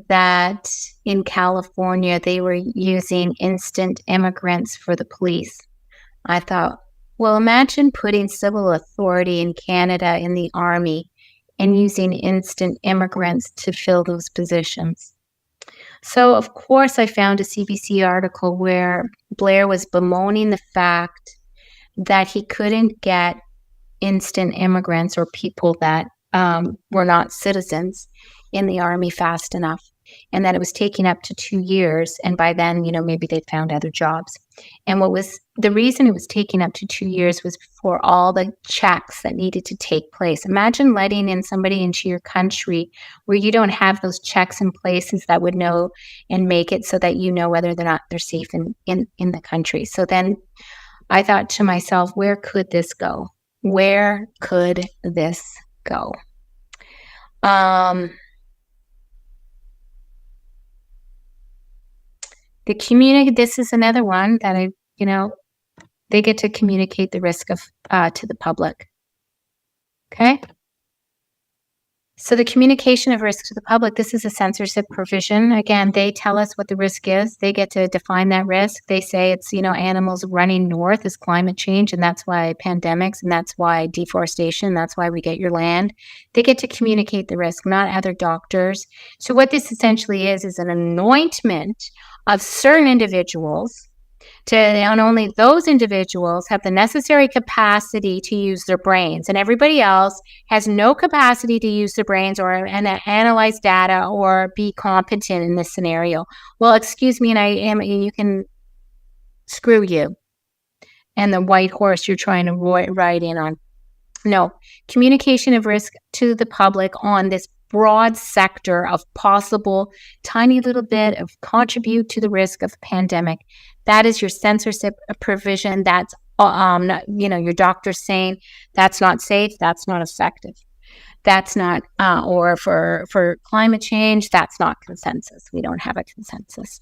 that in California, they were using instant immigrants for the police. I thought, well, imagine putting civil authority in Canada in the Army and using instant immigrants to fill those positions. So, of course, I found a CBC article where Blair was bemoaning the fact that he couldn't get instant immigrants or people that were not citizens in the Army fast enough, and that it was taking up to 2 years. And by then, maybe they'd found other jobs. And the reason it was taking up to 2 years was for all the checks that needed to take place. Imagine letting in somebody into your country where you don't have those checks in places that would know and make it so that whether they're safe in the country. So then I thought to myself, where could this go? Where could this go? This is another one that they get to communicate the risk of to the public. Okay. So the communication of risk to the public, this is a censorship provision. Again, they tell us what the risk is. They get to define that risk. They say it's, animals running north is climate change, and that's why pandemics, and that's why deforestation, that's why we get your land. They get to communicate the risk, not other doctors. So what this essentially is an anointment of certain individuals and only those individuals have the necessary capacity to use their brains, and everybody else has no capacity to use their brains or analyze data or be competent in this scenario. Well, excuse me, and you can screw you and the white horse you're trying to ride in on. No, communication of risk to the public on this broad sector of possible tiny little bit of contribute to the risk of pandemic. That is your censorship provision. That's your doctor saying that's not safe, that's not effective, that's not or for climate change, that's not consensus. We don't have a consensus.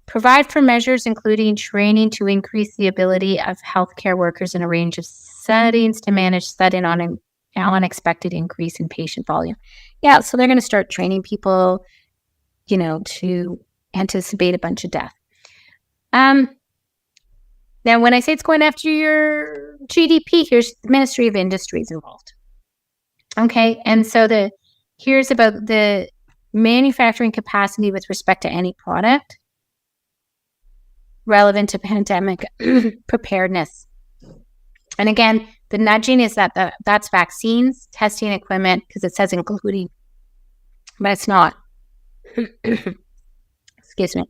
Provide for measures including training to increase the ability of healthcare workers in a range of settings to manage sudden unexpected increase in patient volume. Yeah, so they're going to start training people, to anticipate a bunch of death. Now, when I say it's going after your GDP, here's the Ministry of Industries involved. Okay, and so here's about the manufacturing capacity with respect to any product relevant to pandemic preparedness. And again, the nudging is that's vaccines, testing equipment, because it says including, but it's not. Excuse me.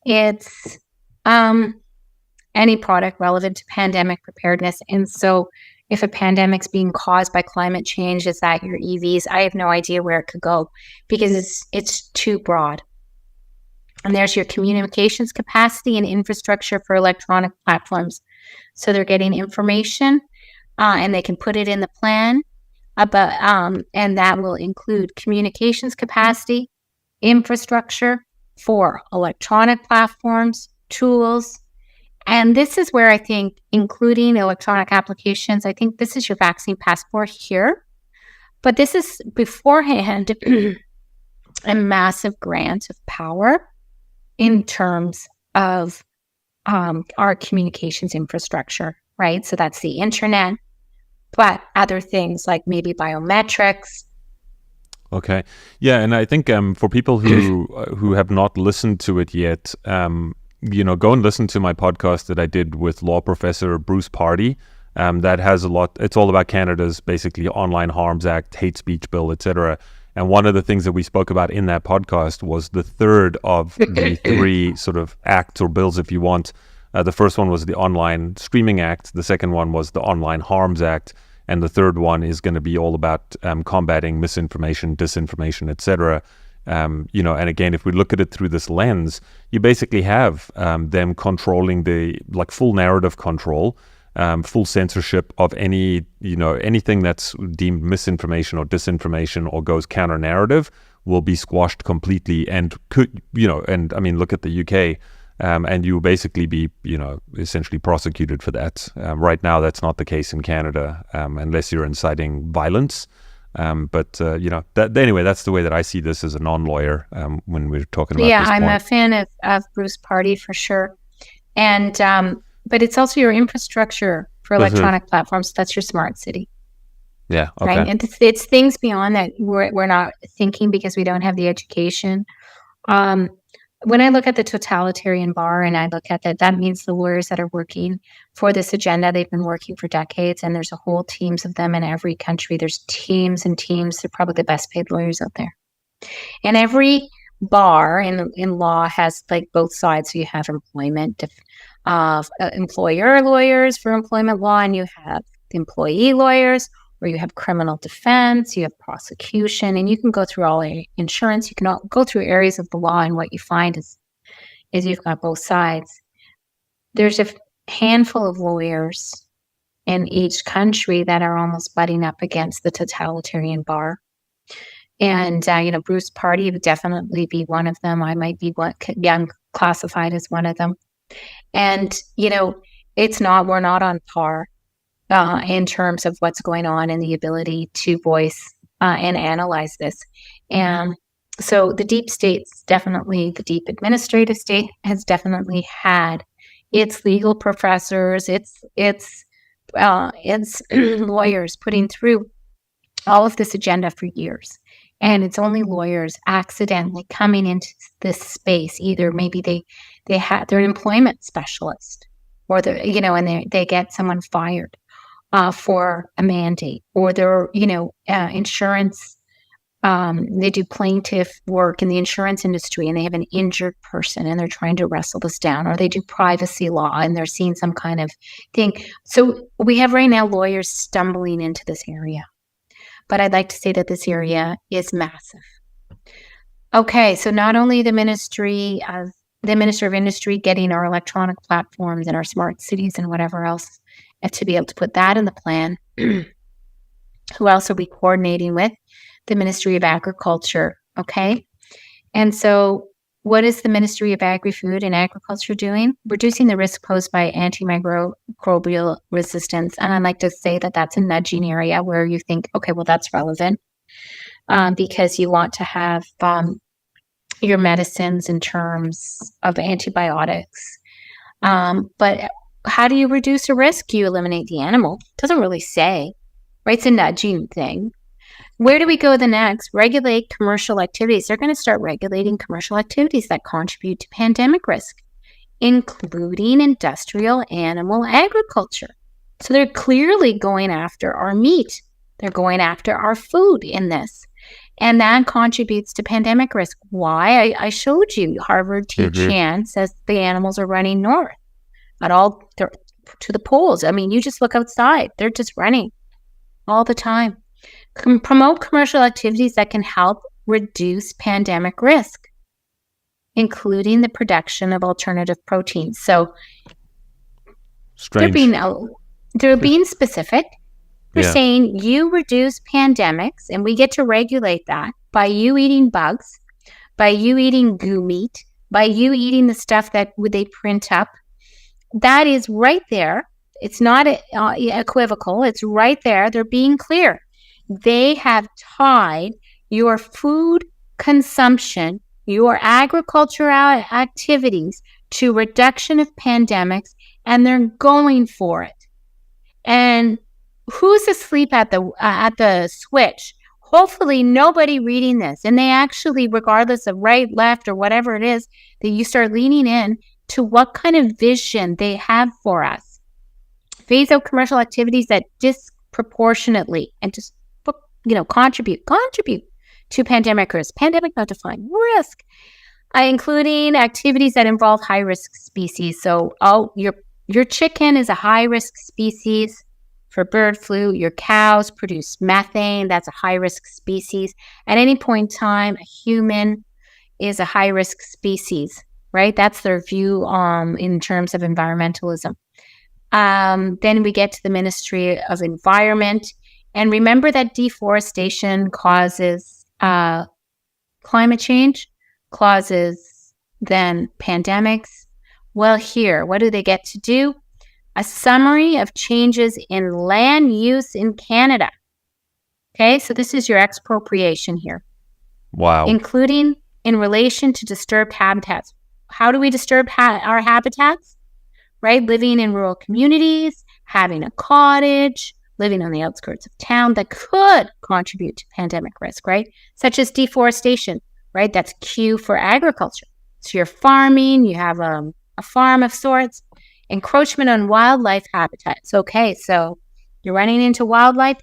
It's any product relevant to pandemic preparedness. And so if a pandemic's being caused by climate change, is that your EVs? I have no idea where it could go because it's too broad. And there's your communications capacity and infrastructure for electronic platforms. So they're getting information and they can put it in the plan. And that will include communications capacity, infrastructure for electronic platforms, tools. And this is where I think, including electronic applications, I think this is your vaccine passport here. But this is beforehand a massive grant of power in terms of our communications infrastructure, right? So that's the internet, but other things like maybe biometrics. Okay. Yeah, and I think for people who have not listened to it yet, go and listen to my podcast that I did with law professor Bruce Pardy. That has a lot. It's all about Canada's basically Online Harms Act, hate speech bill, etc. And one of the things that we spoke about in that podcast was the third of the three sort of acts or bills, if you want. The first one was the Online Streaming Act. The second one was the Online Harms Act. And the third one is going to be all about combating misinformation, disinformation, etc. And again, if we look at it through this lens, you basically have them controlling the full narrative control, full censorship of anything that's deemed misinformation or disinformation or goes counter narrative will be squashed completely and look at the UK. And you will basically be, essentially prosecuted for that. Right now, that's not the case in Canada, unless you're inciting violence. Anyway, that's the way that I see this as a non-lawyer when we're talking about this I'm point. a fan of Bruce Pardy for sure. And, but it's also your infrastructure for electronic platforms. That's your smart city. Yeah. Okay. Right. And it's things beyond that we're not thinking because we don't have the education. When I look at the totalitarian bar and I look at that means the lawyers that are working for this agenda, they've been working for decades, and there's a whole teams of them in every country. There's teams and teams. They're probably the best paid lawyers out there. And every bar in law has both sides. So you have employment employer lawyers for employment law, and you have the employee lawyers, or you have criminal defense, you have prosecution, and you can go through all insurance. You can go through areas of the law, and what you find is you've got both sides. There's a handful of lawyers in each country that are almost butting up against the totalitarian bar. And, Bruce Pardy would definitely be one of them. I might be classified as one of them. And, we're not on par in terms of what's going on and the ability to voice and analyze this. And so the deep state's definitely, the deep administrative state has definitely had its legal professors, its lawyers putting through all of this agenda for years. And it's only lawyers accidentally coming into this space. Either maybe they're an employment specialist, or and they get someone fired for a mandate, or they're insurance. They do plaintiff work in the insurance industry, and they have an injured person, and they're trying to wrestle this down, or they do privacy law, and they're seeing some kind of thing. So we have right now lawyers stumbling into this area. But I'd like to say that this area is massive. Okay, so not only the Minister of Industry getting our electronic platforms and our smart cities and whatever else, and to be able to put that in the plan, who else are we coordinating with? The Ministry of Agriculture, okay? And so what is the Ministry of Agri-Food and Agriculture doing? Reducing the risk posed by antimicrobial resistance. And I'd like to say that that's a nudging area where you think, okay, well, that's relevant because you want to have your medicines in terms of antibiotics. But how do you reduce a risk? You eliminate the animal. It doesn't really say, right? It's a nudging thing. Where do we go the next? Regulate commercial activities. They're going to start regulating commercial activities that contribute to pandemic risk, including industrial animal agriculture. So they're clearly going after our meat. They're going after our food in this. And that contributes to pandemic risk. Why? I showed you. Harvard Chan says the animals are running north to the poles. I mean, you just look outside. They're just running all the time. Promote commercial activities that can help reduce pandemic risk, including the production of alternative proteins. So Strange. they're being specific. They're saying you reduce pandemics, and we get to regulate that by you eating bugs, by you eating goo meat, by you eating the stuff that they print up. That is right there. It's not equivocal. It's right there. They're being clear. They have tied your food consumption, your agricultural activities to reduction of pandemics, and they're going for it. And who's asleep at the switch? Hopefully nobody reading this. And they actually, regardless of right, left, or whatever it is, that you start leaning in to what kind of vision they have for us. Phase out commercial activities that disproportionately and just contribute to pandemic risk. Pandemic not defined risk, including activities that involve high risk species. So, your chicken is a high risk species for bird flu. Your cows produce methane. That's a high risk species. At any point in time, a human is a high risk species, right? That's their view in terms of environmentalism. Then we get to the Ministry of Environment. And remember that deforestation causes climate change, causes then pandemics. Well, here, what do they get to do? A summary of changes in land use in Canada. Okay, so this is your expropriation here. Wow. Including in relation to disturbed habitats. How do we disturb our habitats? Right? Living in rural communities, having a cottage, living on the outskirts of town that could contribute to pandemic risk, right? Such as deforestation, right? That's Q for agriculture. So you're farming, you have a farm of sorts. Encroachment on wildlife habitats. Okay, so you're running into wildlife.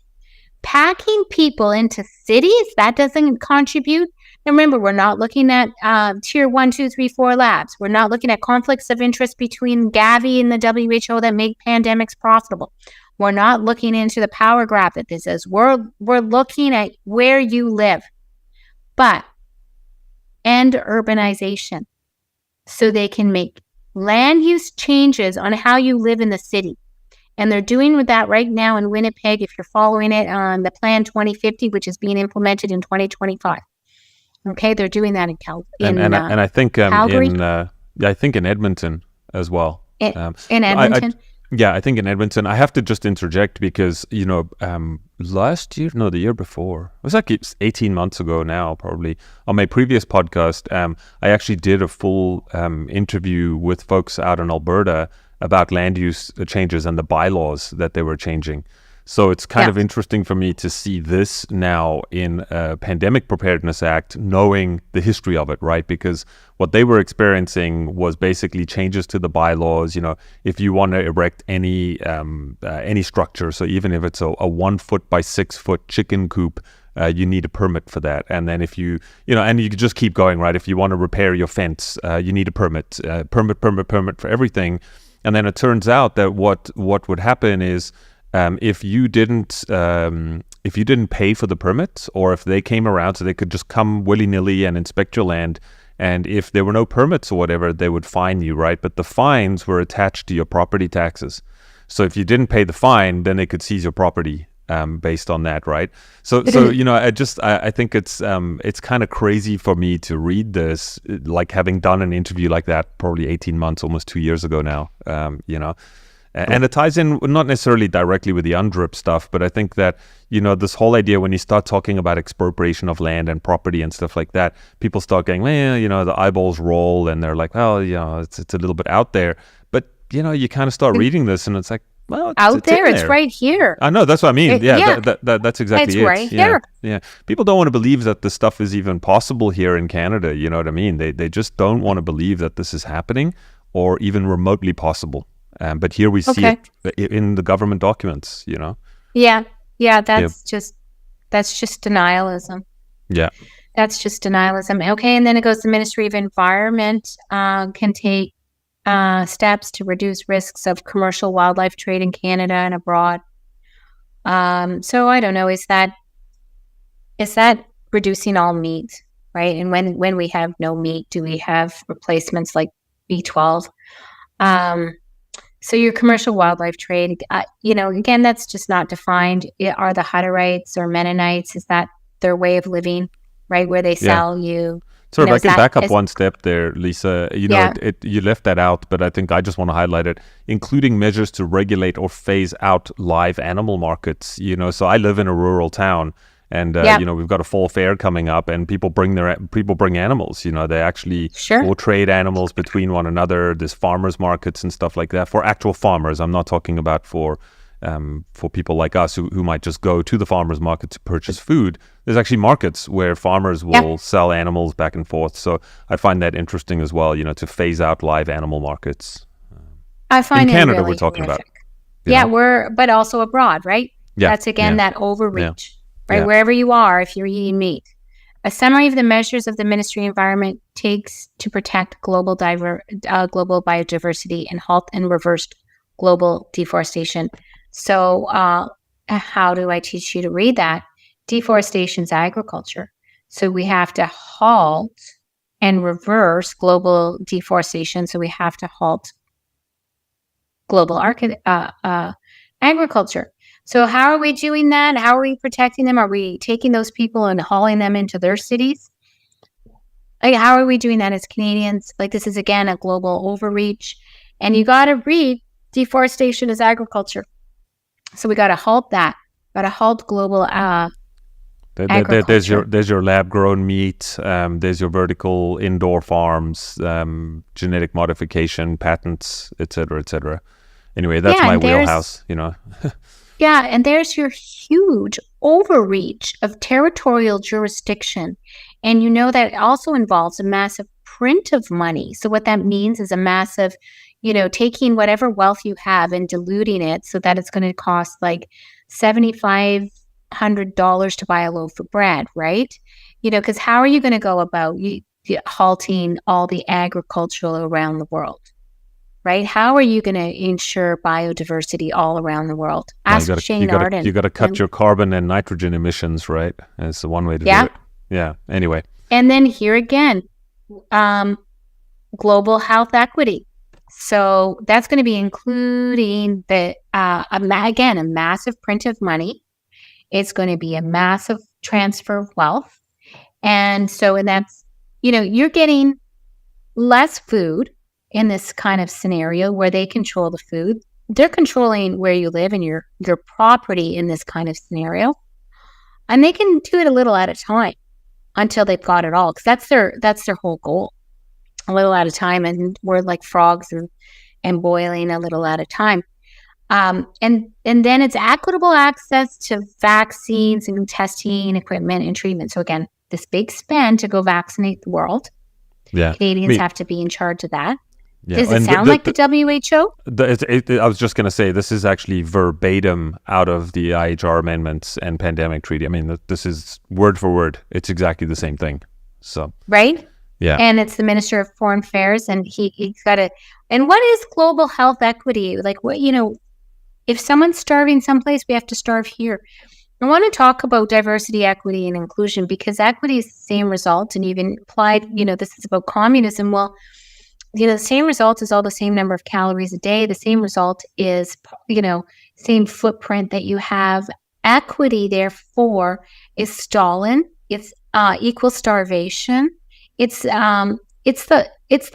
Packing people into cities, that doesn't contribute. Now remember, we're not looking at tier 1, 2, 3, 4 labs. We're not looking at conflicts of interest between Gavi and the WHO that make pandemics profitable. We're not looking into the power grab that this is. We're looking at where you live. But end urbanization so they can make land use changes on how you live in the city. And they're doing with that right now in Winnipeg, if you're following it on the Plan 2050, which is being implemented in 2025. Okay, they're doing that in Calgary. And I think Calgary. I think in Edmonton as well. In Edmonton? I think in Edmonton. I have to just interject because, the year before, it was like 18 months ago now, probably, on my previous podcast, I actually did a full interview with folks out in Alberta about land use changes and the bylaws that they were changing. So it's kind of interesting for me to see this now in a Pandemic Preparedness Act, knowing the history of it, right? Because what they were experiencing was basically changes to the bylaws. If you want to erect any structure, so even if it's a 1 foot by 6 foot chicken coop, you need a permit for that. And then if you and you could just keep going, right? If you want to repair your fence, you need a permit for everything. And then it turns out that what would happen is, if you didn't pay for the permit, or if they came around, so they could just come willy-nilly and inspect your land, and if there were no permits or whatever, they would fine you, right? But the fines were attached to your property taxes. So if you didn't pay the fine, then they could seize your property based on that, right? So I think it's kind of crazy for me to read this, like having done an interview like that probably 18 months, almost 2 years ago now, And it ties in not necessarily directly with the UNDRIP stuff, but I think that, this whole idea when you start talking about expropriation of land and property and stuff like that, people start going, the eyeballs roll and they're like, well, it's a little bit out there. But, you kind of start reading this and it's like, Well, out there. in It's there. right here. I know, that's what I mean. That's exactly it's it. right here. Yeah. People don't want to believe that this stuff is even possible here in Canada. You know what I mean? They just don't want to believe that this is happening or even remotely possible. But here we see it in the government documents. You know. Yeah. That's just denialism. Yeah. That's just denialism. Okay, and then it goes. The Ministry of Environment can take steps to reduce risks of commercial wildlife trade in Canada and abroad. So I don't know, is that reducing all meat, right? And when we have no meat, do we have replacements like B12? So your commercial wildlife trade, again, that's just not defined. Are the Hutterites or Mennonites, is that their way of living, right? Where they sell you. Sort of, I can back up one step there, Lisa. You left that out, but I think I just want to highlight it, including measures to regulate or phase out live animal markets. So I live in a rural town, and we've got a fall fair coming up, and people bring animals. They actually will trade animals between one another. There's farmers markets and stuff like that for actual farmers. I'm not talking about for people like us who might just go to the farmers market to purchase food. There's actually markets where farmers will sell animals back and forth. So I find that interesting as well, to phase out live animal markets. I find in Canada, really we're talking horrific. about. But also abroad, right? Yeah. That's again that overreach, right? Yeah. Wherever you are, if you're eating meat. A summary of the measures of the Ministry of Environment takes to protect global biodiversity and halt and reverse global deforestation. So how do I teach you to read that? Deforestation is agriculture. So we have to halt and reverse global deforestation. So we have to halt global agriculture. So how are we doing that? How are we protecting them? Are we taking those people and hauling them into their cities? Like, how are we doing that as Canadians? Like, this is, again, a global overreach. And you got to read deforestation as agriculture. So we got to halt that. Got to halt global agriculture. There's your lab-grown meat. There's your vertical indoor farms, genetic modification, patents, et cetera. Anyway, that's my wheelhouse, Yeah, and there's your huge overreach of territorial jurisdiction. And that also involves a massive print of money. So what that means is a massive, taking whatever wealth you have and diluting it so that it's going to cost like $7,500 to buy a loaf of bread, right? Because how are you going to go about halting all the agricultural around the world? Right? How are you going to ensure biodiversity all around the world? Ask Shane Arden. You got to cut your carbon and nitrogen emissions, right? It's the one way to do it. Yeah. Anyway. And then here again, global health equity. So that's going to be including a massive print of money. It's going to be a massive transfer of wealth. And that's, you're getting less food in this kind of scenario where they control the food. They're controlling where you live and your property in this kind of scenario. And they can do it a little at a time until they've got it all, because that's their whole goal. A little at a time, and we're like frogs and boiling a little at a time. And then it's equitable access to vaccines and testing equipment and treatment. So again, this big spend to go vaccinate the world. Yeah, Canadians have to be in charge of that. Yeah. Does it sound like the WHO? I was just going to say, this is actually verbatim out of the IHR amendments and pandemic treaty. I mean, this is word for word. It's exactly the same thing. So right. Yeah. And it's the Minister of Foreign Affairs, and he's got to. And what is global health equity? Like, what, if someone's starving someplace, we have to starve here. I want to talk about diversity, equity, and inclusion, because equity is the same result, and even implied, this is about communism. Well, the same result is all the same number of calories a day. The same result is, same footprint that you have. Equity, therefore, is Stalin. It's equal starvation. It's the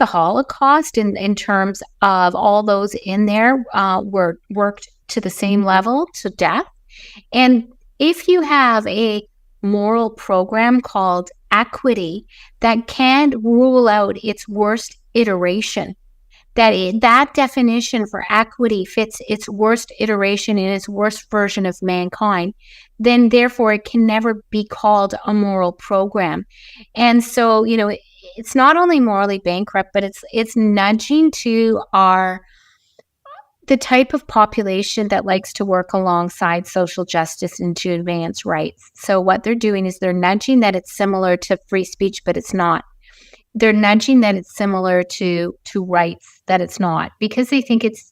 Holocaust in terms of all those in there were worked to the same level, to death. And if you have a moral program called equity that can rule out its worst iteration, that definition for equity fits its worst iteration in its worst version of mankind, then therefore it can never be called a moral program. And so, it's not only morally bankrupt, but it's nudging to the type of population that likes to work alongside social justice and to advance rights. So what they're doing is they're nudging that it's similar to free speech, but it's not. They're nudging that it's similar to rights, that it's not, because they think it's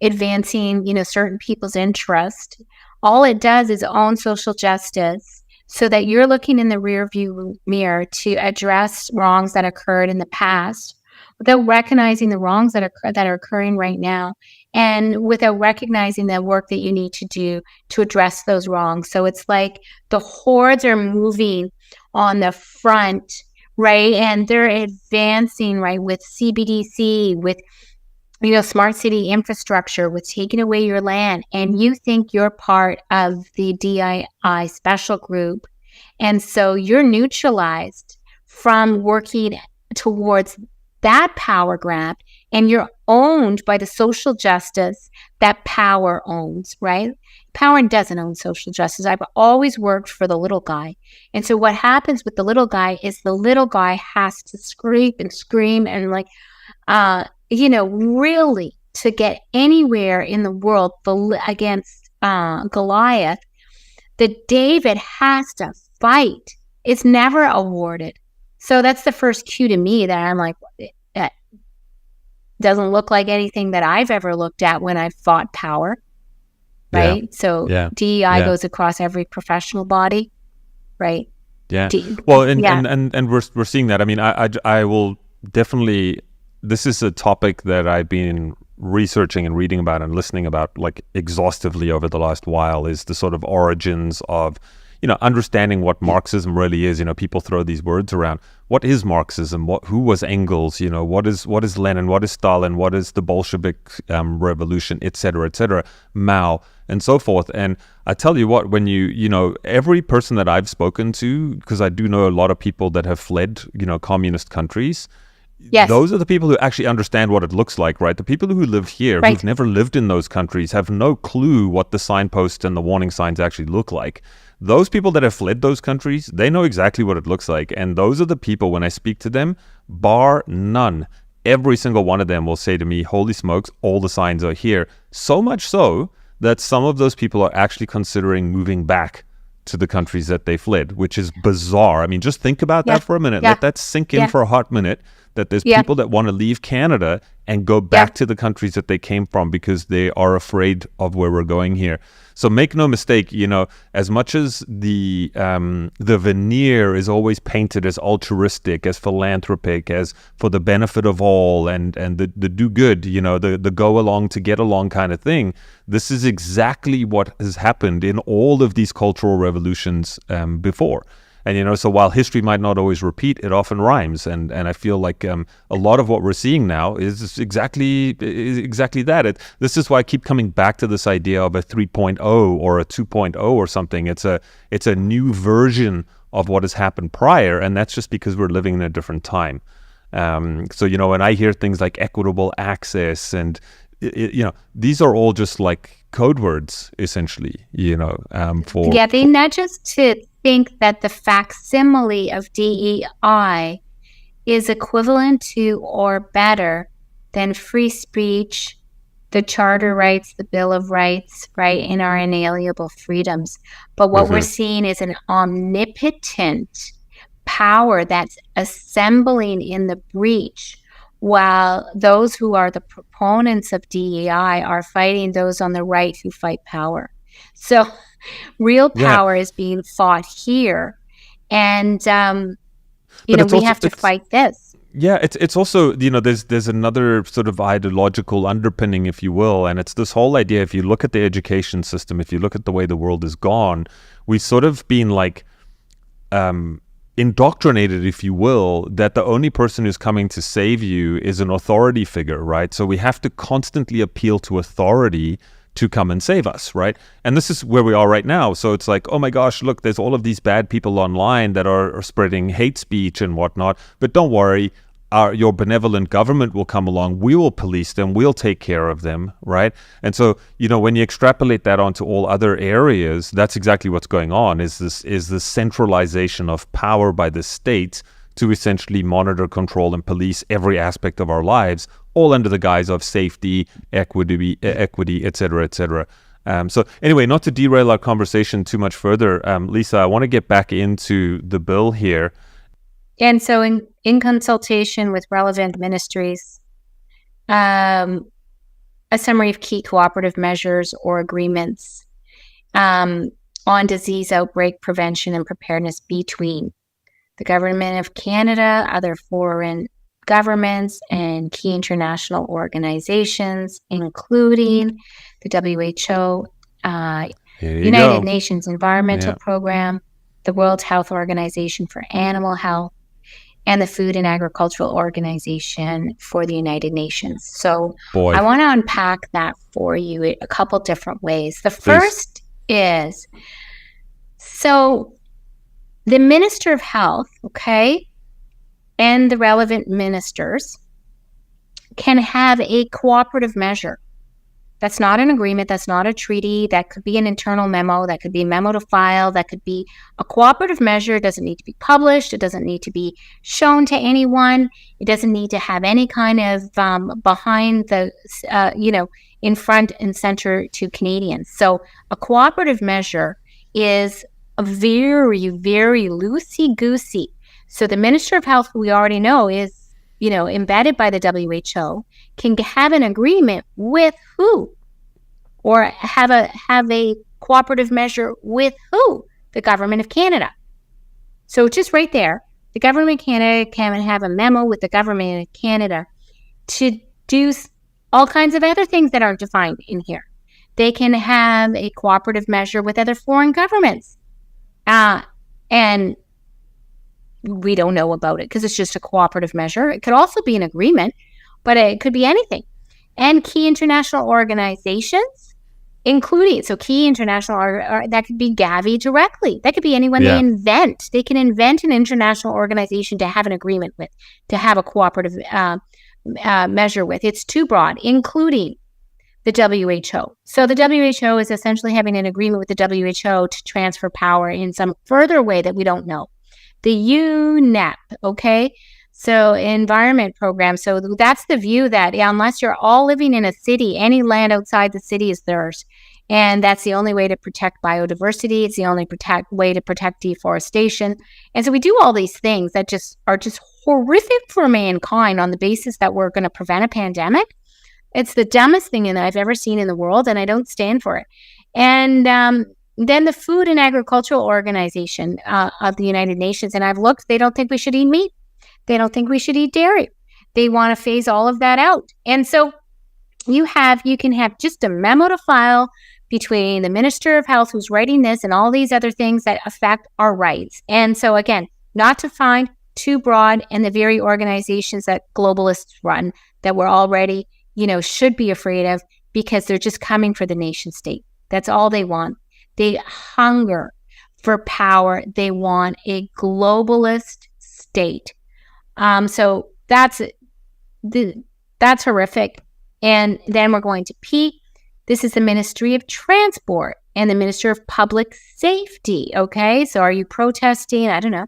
advancing, certain people's interest. All it does is own social justice so that you're looking in the rearview mirror to address wrongs that occurred in the past without recognizing the wrongs that are occurring right now, and without recognizing the work that you need to do to address those wrongs. So it's like the hordes are moving on the front, right? And they're advancing, right, with CBDC, with smart city infrastructure, with taking away your land, and you think you're part of the DII special group. And so you're neutralized from working towards that power grab, and you're owned by the social justice that power owns, right? Power doesn't own social justice. I've always worked for the little guy. And so what happens with the little guy is the little guy has to scream and scream and really to get anywhere in the world against Goliath, that David has to fight. It's never awarded. So that's the first cue to me that I'm like, that doesn't look like anything that I've ever looked at when I've fought power, right? Yeah. So DEI goes across every professional body, right? Yeah. And we're seeing that. I mean, I will definitely. This is a topic that I've been researching and reading about and listening about like exhaustively over the last while, is the sort of origins of, understanding what Marxism really is. People throw these words around. What is Marxism? Who was Engels? What is Lenin? What is Stalin? What is the Bolshevik revolution, et cetera, Mao, and so forth. And I tell you what, when every person that I've spoken to, because I do know a lot of people that have fled, communist countries. Yes. Those are the people who actually understand what it looks like, right? The people who live here, right, who've never lived in those countries, have no clue what the signposts and the warning signs actually look like. Those people that have fled those countries, they know exactly what it looks like. And those are the people, when I speak to them, bar none, every single one of them will say to me, holy smokes, all the signs are here. So much so that some of those people are actually considering moving back to the countries that they fled, which is bizarre. I mean, just think about that for a minute. Let that sink in for a hot minute, that there's people that want to leave Canada and go back to the countries that they came from because they are afraid of where we're going here. So make no mistake, as much as the veneer is always painted as altruistic, as philanthropic, as for the benefit of all, and the do good, the go along to get along kind of thing, this is exactly what has happened in all of these cultural revolutions before. And, so while history might not always repeat, it often rhymes. And I feel like a lot of what we're seeing now is exactly that. This is why I keep coming back to this idea of a 3.0 or a 2.0 or something. It's a new version of what has happened prior. And that's just because we're living in a different time. So, when I hear things like equitable access and, these are all just like code words, essentially, for... Yeah, they nudge us to think that the facsimile of DEI is equivalent to or better than free speech, the Charter rights, the Bill of Rights, right, and our inalienable freedoms. But what we're seeing is an omnipotent power that's assembling in the breach, while those who are the proponents of DEI are fighting those on the right who fight power. So real power is being fought here. And, we have to fight this. Yeah, it's also, there's another sort of ideological underpinning, if you will, and it's this whole idea, if you look at the education system, if you look at the way the world is gone, we've sort of been like... indoctrinated, if you will, that the only person who's coming to save you is an authority figure, right? So we have to constantly appeal to authority to come and save us, right? And this is where we are right now. So it's like, oh my gosh, look, there's all of these bad people online that are spreading hate speech and whatnot. But don't worry, your benevolent government will come along, we will police them, we'll take care of them, right? And so, when you extrapolate that onto all other areas, that's exactly what's going on, is this centralization of power by the state to essentially monitor, control, and police every aspect of our lives, all under the guise of safety, equity, et cetera, et cetera. So anyway, not to derail our conversation too much further, Lisa, I want to get back into the bill here. And so in consultation with relevant ministries, a summary of key cooperative measures or agreements on disease outbreak prevention and preparedness between the Government of Canada, other foreign governments, and key international organizations, including the WHO, United Nations Environmental Program, the World Health Organization for Animal Health, and the Food and Agricultural Organization for the United Nations. So I want to unpack that for you a couple different ways. The first is, so the Minister of Health, and the relevant ministers can have a cooperative measure. That's not an agreement. That's not a treaty. That could be an internal memo. That could be a memo to file. That could be a cooperative measure. It doesn't need to be published. It doesn't need to be shown to anyone. It doesn't need to have any kind of behind the, in front and center to Canadians. So a cooperative measure is a very, very loosey-goosey. So the Minister of Health, who we already know is, embedded by the WHO, can have an agreement with who? Or have a cooperative measure with who? The Government of Canada. So just right there, the Government of Canada can have a memo with the Government of Canada to do all kinds of other things that aren't defined in here. They can have a cooperative measure with other foreign governments. And we don't know about it because it's just a cooperative measure. It could also be an agreement, but it could be anything. And key international organizations, including, so key international, that could be Gavi directly. That could be anyone they invent. They can invent an international organization to have an agreement with, to have a cooperative measure with. It's too broad, including the WHO. So the WHO is essentially having an agreement with the WHO to transfer power in some further way that we don't know. The UNEP, so environment program. So that's the view that unless you're all living in a city, any land outside the city is theirs. And that's the only way to protect biodiversity. It's the only way to protect deforestation. And so we do all these things that are just horrific for mankind on the basis that we're going to prevent a pandemic. It's the dumbest thing that I've ever seen in the world, and I don't stand for it. And then the Food and Agricultural Organization of the United Nations, and I've looked, they don't think we should eat meat. They don't think we should eat dairy. They want to phase all of that out. And so you can have just a memo to file between the Minister of Health who's writing this and all these other things that affect our rights. And so again, not defined, too broad, and the very organizations that globalists run that we're already, should be afraid of because they're just coming for the nation state. That's all they want. They hunger for power. They want a globalist state. So that's horrific. And then we're going to P. This is the Ministry of Transport and the Minister of Public Safety. So are you protesting? I don't know.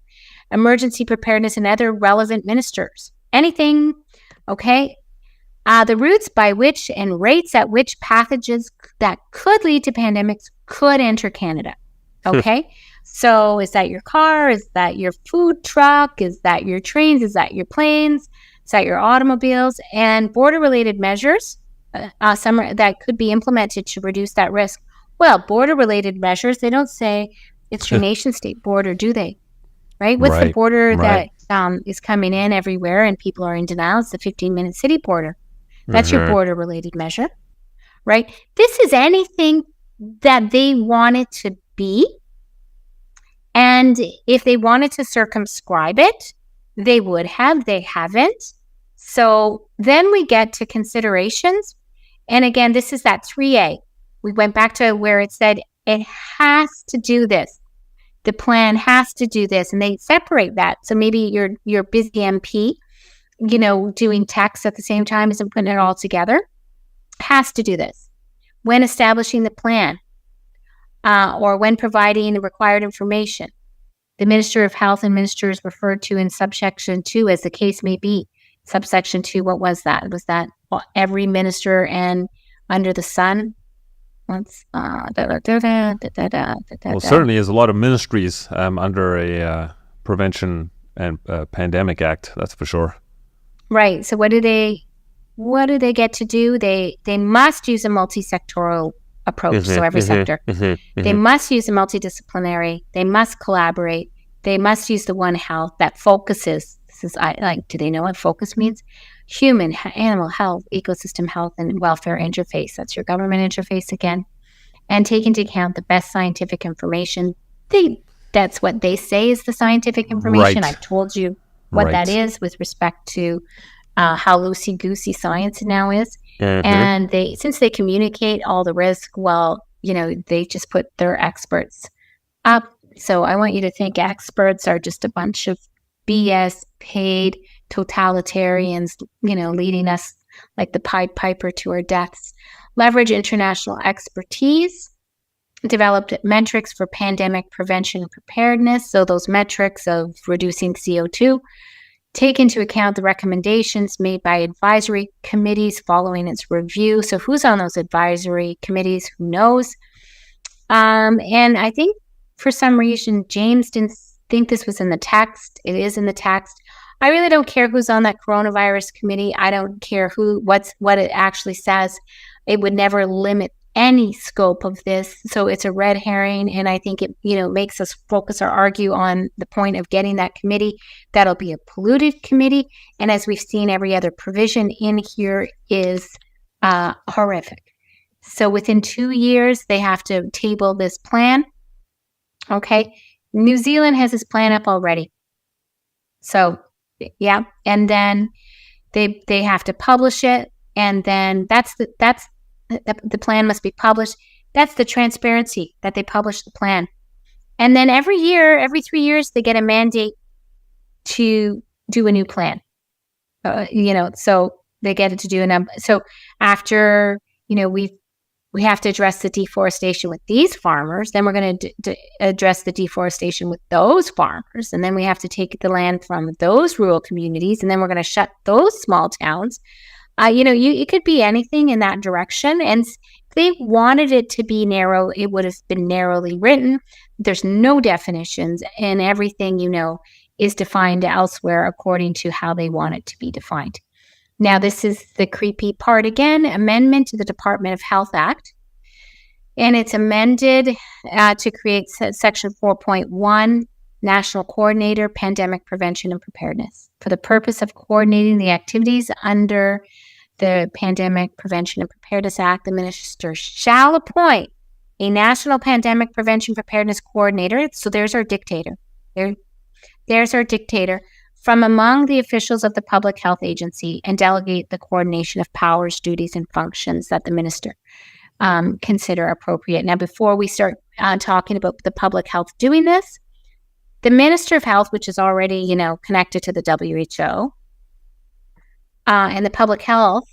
Emergency preparedness and other relevant ministers. Anything. The routes by which and rates at which pathogens that could lead to pandemics could enter Canada. So is that your car? Is that your food truck? Is that your trains? Is that your planes? Is that your automobiles? And border-related measures, some that could be implemented to reduce that risk. Well, border-related measures, they don't say it's your nation-state border, do they? Right? What's the border that is coming in everywhere and people are in denial? It's the 15-minute city border. That's your border-related measure, right? This is anything that they want it to be. And if they wanted to circumscribe it, they would have. They haven't. So then we get to considerations. And again, this is that 3A. We went back to where it said it has to do this. The plan has to do this. And they separate that. So maybe your busy MP doing tax at the same time as putting it all together, has to do this. When establishing the plan or when providing the required information, the Minister of Health and Minister is referred to in subsection 2 as the case may be. Subsection 2, what was that? Was that every minister and under the sun? Well, certainly is a lot of ministries under a Prevention and Pandemic Act, that's for sure. Right. So what do they get to do? They must use a multi-sectoral approach. So every sector. They must use a multidisciplinary. They must collaborate. They must use the One Health that focuses. Do they know what focus means? Human, animal health, ecosystem health, and welfare interface. That's your government interface again. And take into account the best scientific information. That's what they say is the scientific information. Right. I've told you what that is with respect to how loosey-goosey science now is. And since they communicate all the risk, they just put their experts up. So I want you to think experts are just a bunch of BS paid totalitarians, leading us like the Pied Piper to our deaths. Leverage international expertise. Developed metrics for pandemic prevention and preparedness. So those metrics of reducing CO2 take into account the recommendations made by advisory committees following its review. So who's on those advisory committees? Who knows? And I think for some reason, James didn't think this was in the text. It is in the text. I really don't care who's on that coronavirus committee. I don't care what it actually says. It would never limit any scope of this. So it's a red herring. And I think it, makes us focus or argue on the point of getting that committee. That'll be a polluted committee. And as we've seen, every other provision in here is horrific. So within 2 years, they have to table this plan. Okay. New Zealand has this plan up already. So, yeah. And then they have to publish it. And then the plan must be published. That's the transparency that they publish the plan. And then every 3 years, they get a mandate to do a new plan. So they get it to do so after, we have to address the deforestation with these farmers. Then we're going to address the deforestation with those farmers. And then we have to take the land from those rural communities. And then we're going to shut those small towns. It could be anything in that direction. And if they wanted it to be narrow, it would have been narrowly written. There's no definitions, and everything, is defined elsewhere according to how they want it to be defined. Now, this is the creepy part again, amendment to the Department of Health Act. And it's amended to create Section 4.1, National Coordinator, Pandemic Prevention and Preparedness, for the purpose of coordinating the activities under the Pandemic Prevention and Preparedness Act. The minister shall appoint a National Pandemic Prevention Preparedness Coordinator. So there's our dictator. There's our dictator from among the officials of the Public Health Agency and delegate the coordination of powers, duties, and functions that the minister consider appropriate. Now, before we start talking about the public health doing this, the Minister of Health, which is already, connected to the WHO, and the Public Health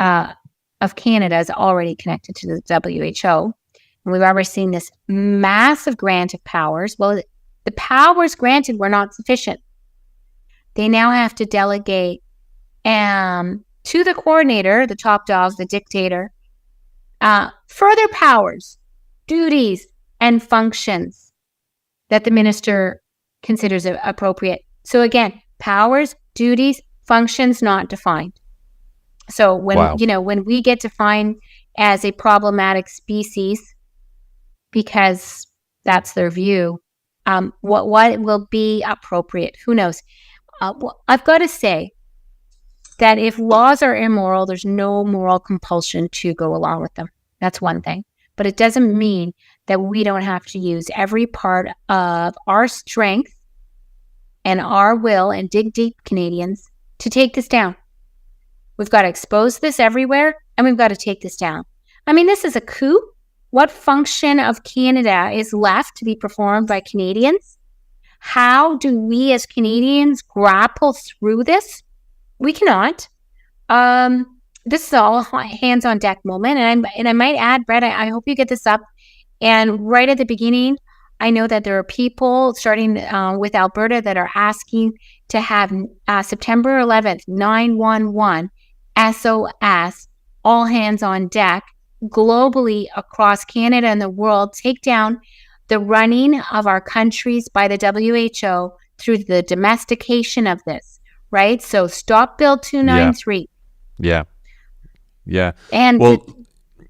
of Canada is already connected to the WHO. And we've already seen this massive grant of powers. Well, the powers granted were not sufficient. They now have to delegate to the coordinator, the top dog, the dictator, further powers, duties, and functions that the minister considers appropriate. So again, powers, duties, functions not defined. So when we get defined as a problematic species, because that's their view, what will be appropriate? Who knows? I've got to say that if laws are immoral, there's no moral compulsion to go along with them. That's one thing. But it doesn't mean that we don't have to use every part of our strength and our will, and dig deep, Canadians, to take this down. We've got to expose this everywhere, and we've got to take this down. I mean, this is a coup. What function of Canada is left to be performed by Canadians? How do we as Canadians grapple through this? We cannot. This is all hands on deck moment, and I might add, Brett, I hope you get this up. And right at the beginning, I know that there are people starting with Alberta that are asking to have September 11th, 911 SOS, all hands on deck, globally across Canada and the world, take down the running of our countries by the WHO through the domestication of this, right? So stop Bill 293. Yeah. And well,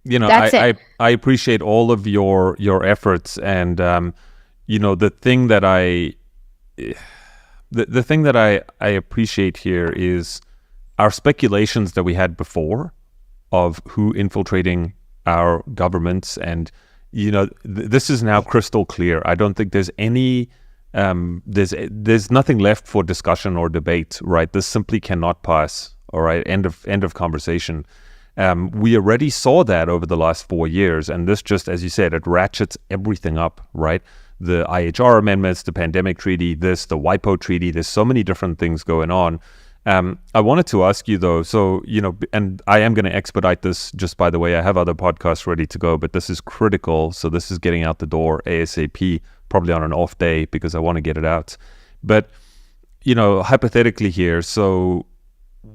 you know, that's it. I appreciate all of your efforts, and you know, the thing that I appreciate here is our speculations that we had before of who infiltrating our governments, and you know, this is now crystal clear. I don't think there's any there's nothing left for discussion or debate, right? This simply cannot pass. All right, end of conversation. We already saw that over the last 4 years, and this just, as you said, it ratchets everything up, right? The IHR amendments, the pandemic treaty, the WIPO treaty. There's so many different things going on. I wanted to ask you though, so, you know, and I am going to expedite this, just by the way, I have other podcasts ready to go, but this is critical. So this is getting out the door ASAP, probably on an off day, because I want to get it out. But, you know, hypothetically here, so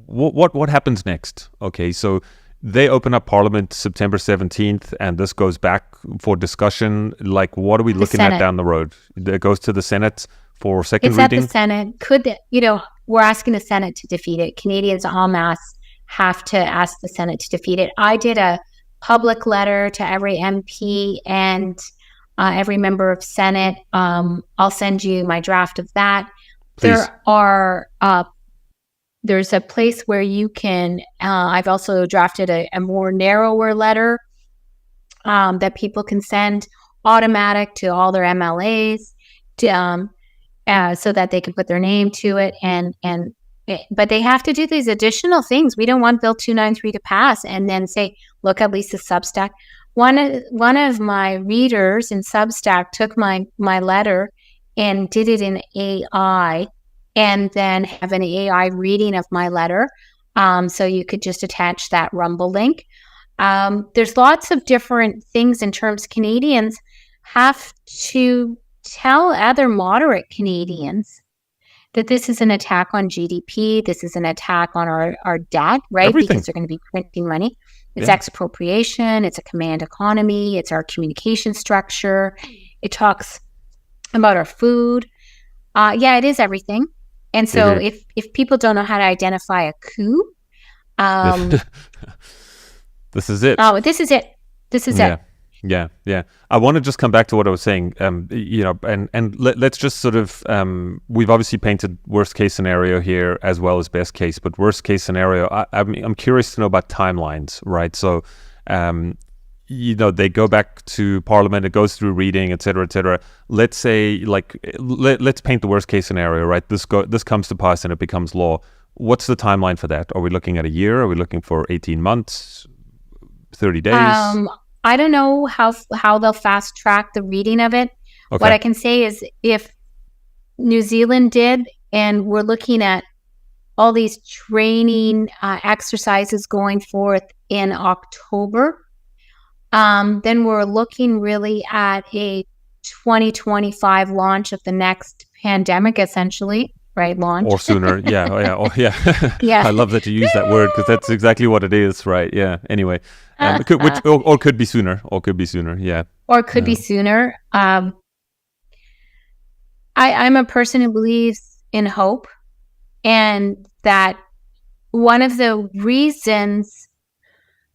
what happens next? Okay, so they open up Parliament September 17th, and this goes back for discussion. Like, what are we looking at down the road? It goes to the Senate for second reading? It's at the Senate. We're asking the Senate to defeat it. Canadians en masse have to ask the Senate to defeat it. I did a public letter to every MP and every member of Senate. I'll send you my draft of that. Please. There's a place where you can, I've also drafted a more narrower letter that people can send automatic to all their MLAs so that they can put their name to it. But they have to do these additional things. We don't want Bill 293 to pass and then say, look at Lisa's Substack. One of my readers in Substack took my letter and did it in AI, and then have an AI reading of my letter. So you could just attach that Rumble link. There's lots of different things in terms Canadians have to tell other moderate Canadians that this is an attack on GDP. This is an attack on our debt, right? Everything. Because they're going to be printing money. It's expropriation. It's a command economy. It's our communication structure. It talks about our food. It is everything. And so if people don't know how to identify a coup, this is it. Oh, this is it. This is it. Yeah. I want to just come back to what I was saying, and let's just sort of, we've obviously painted worst case scenario here as well as best case, but worst case scenario, I'm curious to know about timelines, right? So, they go back to Parliament, it goes through reading, et cetera. Let's say, let's paint the worst case scenario, right? This comes to pass and it becomes law. What's the timeline for that? Are we looking at a year? Are we looking for 18 months, 30 days? I don't know how they'll fast track the reading of it. Okay. What I can say is if New Zealand did, and we're looking at all these training exercises going forth in October, then we're looking really at a 2025 launch of the next pandemic, essentially, right? Launch. Or sooner. Yeah. I love that you use that word, because that's exactly what it is, right? Yeah. Anyway, could be sooner. Or could be sooner. Yeah. Or could be sooner. I'm a person who believes in hope, and that one of the reasons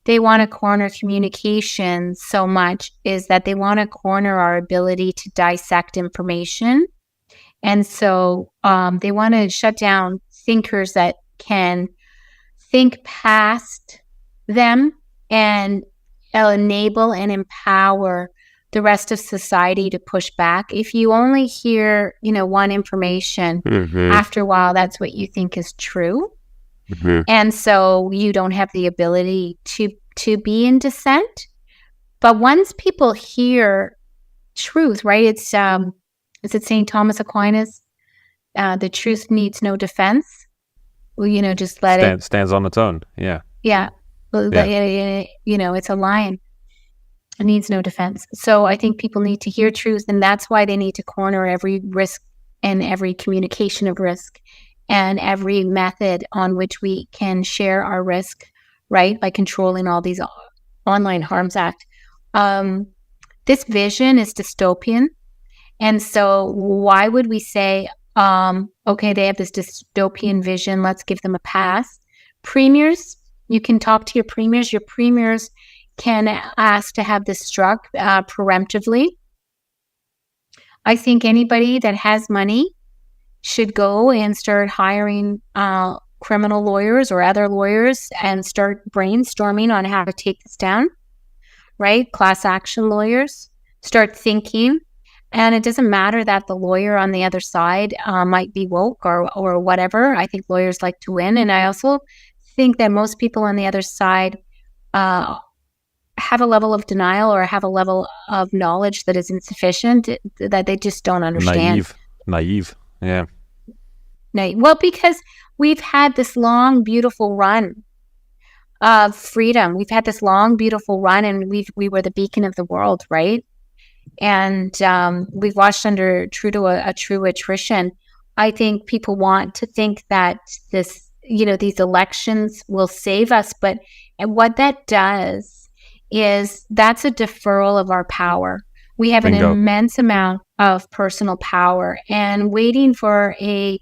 they want to corner communication so much is that they want to corner our ability to dissect information. And so they want to shut down thinkers that can think past them and enable and empower the rest of society to push back. If you only hear, one information, after a while, that's what you think is true. And so you don't have the ability to be in dissent. But once people hear truth, right? Is it St. Thomas Aquinas? The truth needs no defense. just let it. Stands on its own. Yeah. Yeah. It's a lion. It needs no defense. So I think people need to hear truth, and that's why they need to corner every risk and every communication of risk and every method on which we can share our risk, right? By controlling all these online harms act. This vision is dystopian. And so why would we say, okay, they have this dystopian vision, let's give them a pass? Premiers, you can talk to your premiers. Your premiers can ask to have this struck preemptively. I think anybody that has money should go and start hiring criminal lawyers or other lawyers and start brainstorming on how to take this down, right? Class action lawyers, start thinking. And it doesn't matter that the lawyer on the other side might be woke or whatever. I think lawyers like to win. And I also think that most people on the other side have a level of denial or have a level of knowledge that is insufficient, that they just don't understand. Naive. Yeah. Well, because we've had this long, beautiful run of freedom. We've had this long, beautiful run, and we were the beacon of the world, right? And we've watched under a true attrition. I think people want to think that these elections will save us, but what that does is that's a deferral of our power. We have Bingo. an immense amount of personal power, and waiting for a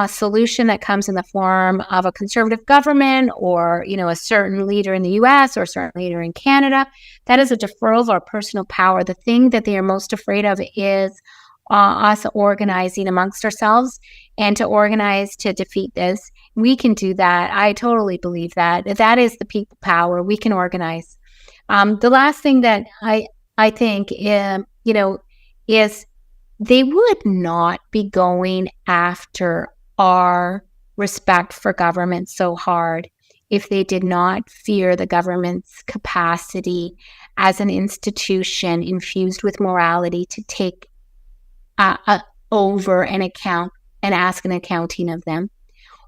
solution that comes in the form of a conservative government or, a certain leader in the US or a certain leader in Canada, that is a deferral of our personal power. The thing that they are most afraid of is us organizing amongst ourselves and to organize to defeat this. We can do that. I totally believe that. That is the people power. We can organize. The last thing that I think, is they would not be going after our respect for government so hard if they did not fear the government's capacity as an institution infused with morality to take over an account and ask an accounting of them,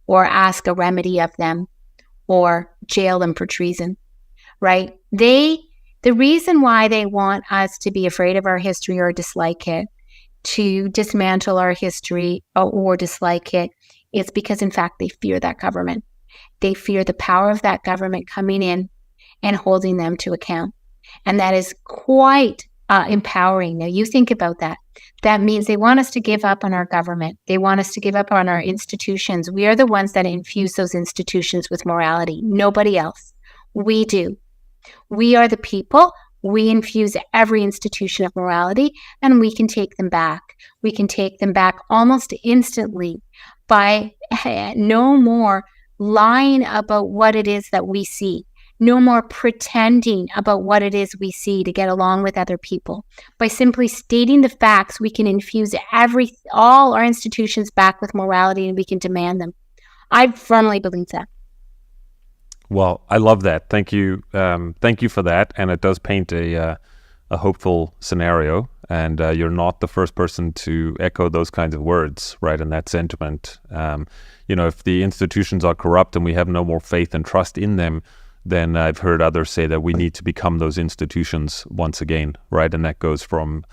or ask a remedy of them, or jail them for treason, right? The reason why they want us to be afraid of our history or dislike it, to dismantle our history or dislike it, is because, in fact, they fear that government. They fear the power of that government coming in and holding them to account. And that is quite empowering. Now, you think about that. That means they want us to give up on our government. They want us to give up on our institutions. We are the ones that infuse those institutions with morality. Nobody else. We do. We are the people. We infuse every institution of morality, and we can take them back. We can take them back almost instantly by no more lying about what it is that we see, no more pretending about what it is we see to get along with other people. By simply stating the facts, we can infuse all our institutions back with morality, and we can demand them. I firmly believe that. Well, I love that. Thank you. Thank you for that. And it does paint a hopeful scenario. And you're not the first person to echo those kinds of words, right? And that sentiment. If the institutions are corrupt and we have no more faith and trust in them, then I've heard others say that we need to become those institutions once again, right? And that goes from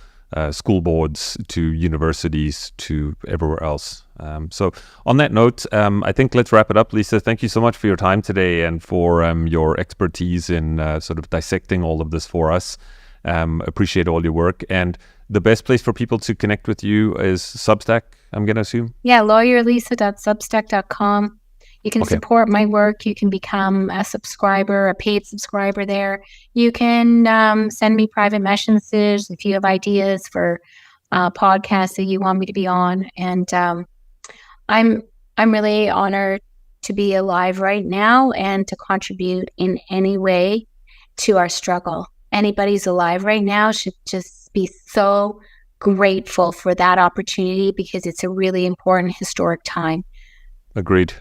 school boards to universities to everywhere else. So on that note, I think let's wrap it up. Lisa, thank you so much for your time today and for your expertise in sort of dissecting all of this for us. Appreciate all your work. And the best place for people to connect with you is Substack, I'm going to assume? Yeah, lawyerlisa.substack.com. You can support my work. You can become a subscriber, a paid subscriber there. You can send me private messages if you have ideas for podcasts that you want me to be on. And I'm really honored to be alive right now and to contribute in any way to our struggle. Anybody who's alive right now should just be so grateful for that opportunity, because it's a really important historic time. Agreed.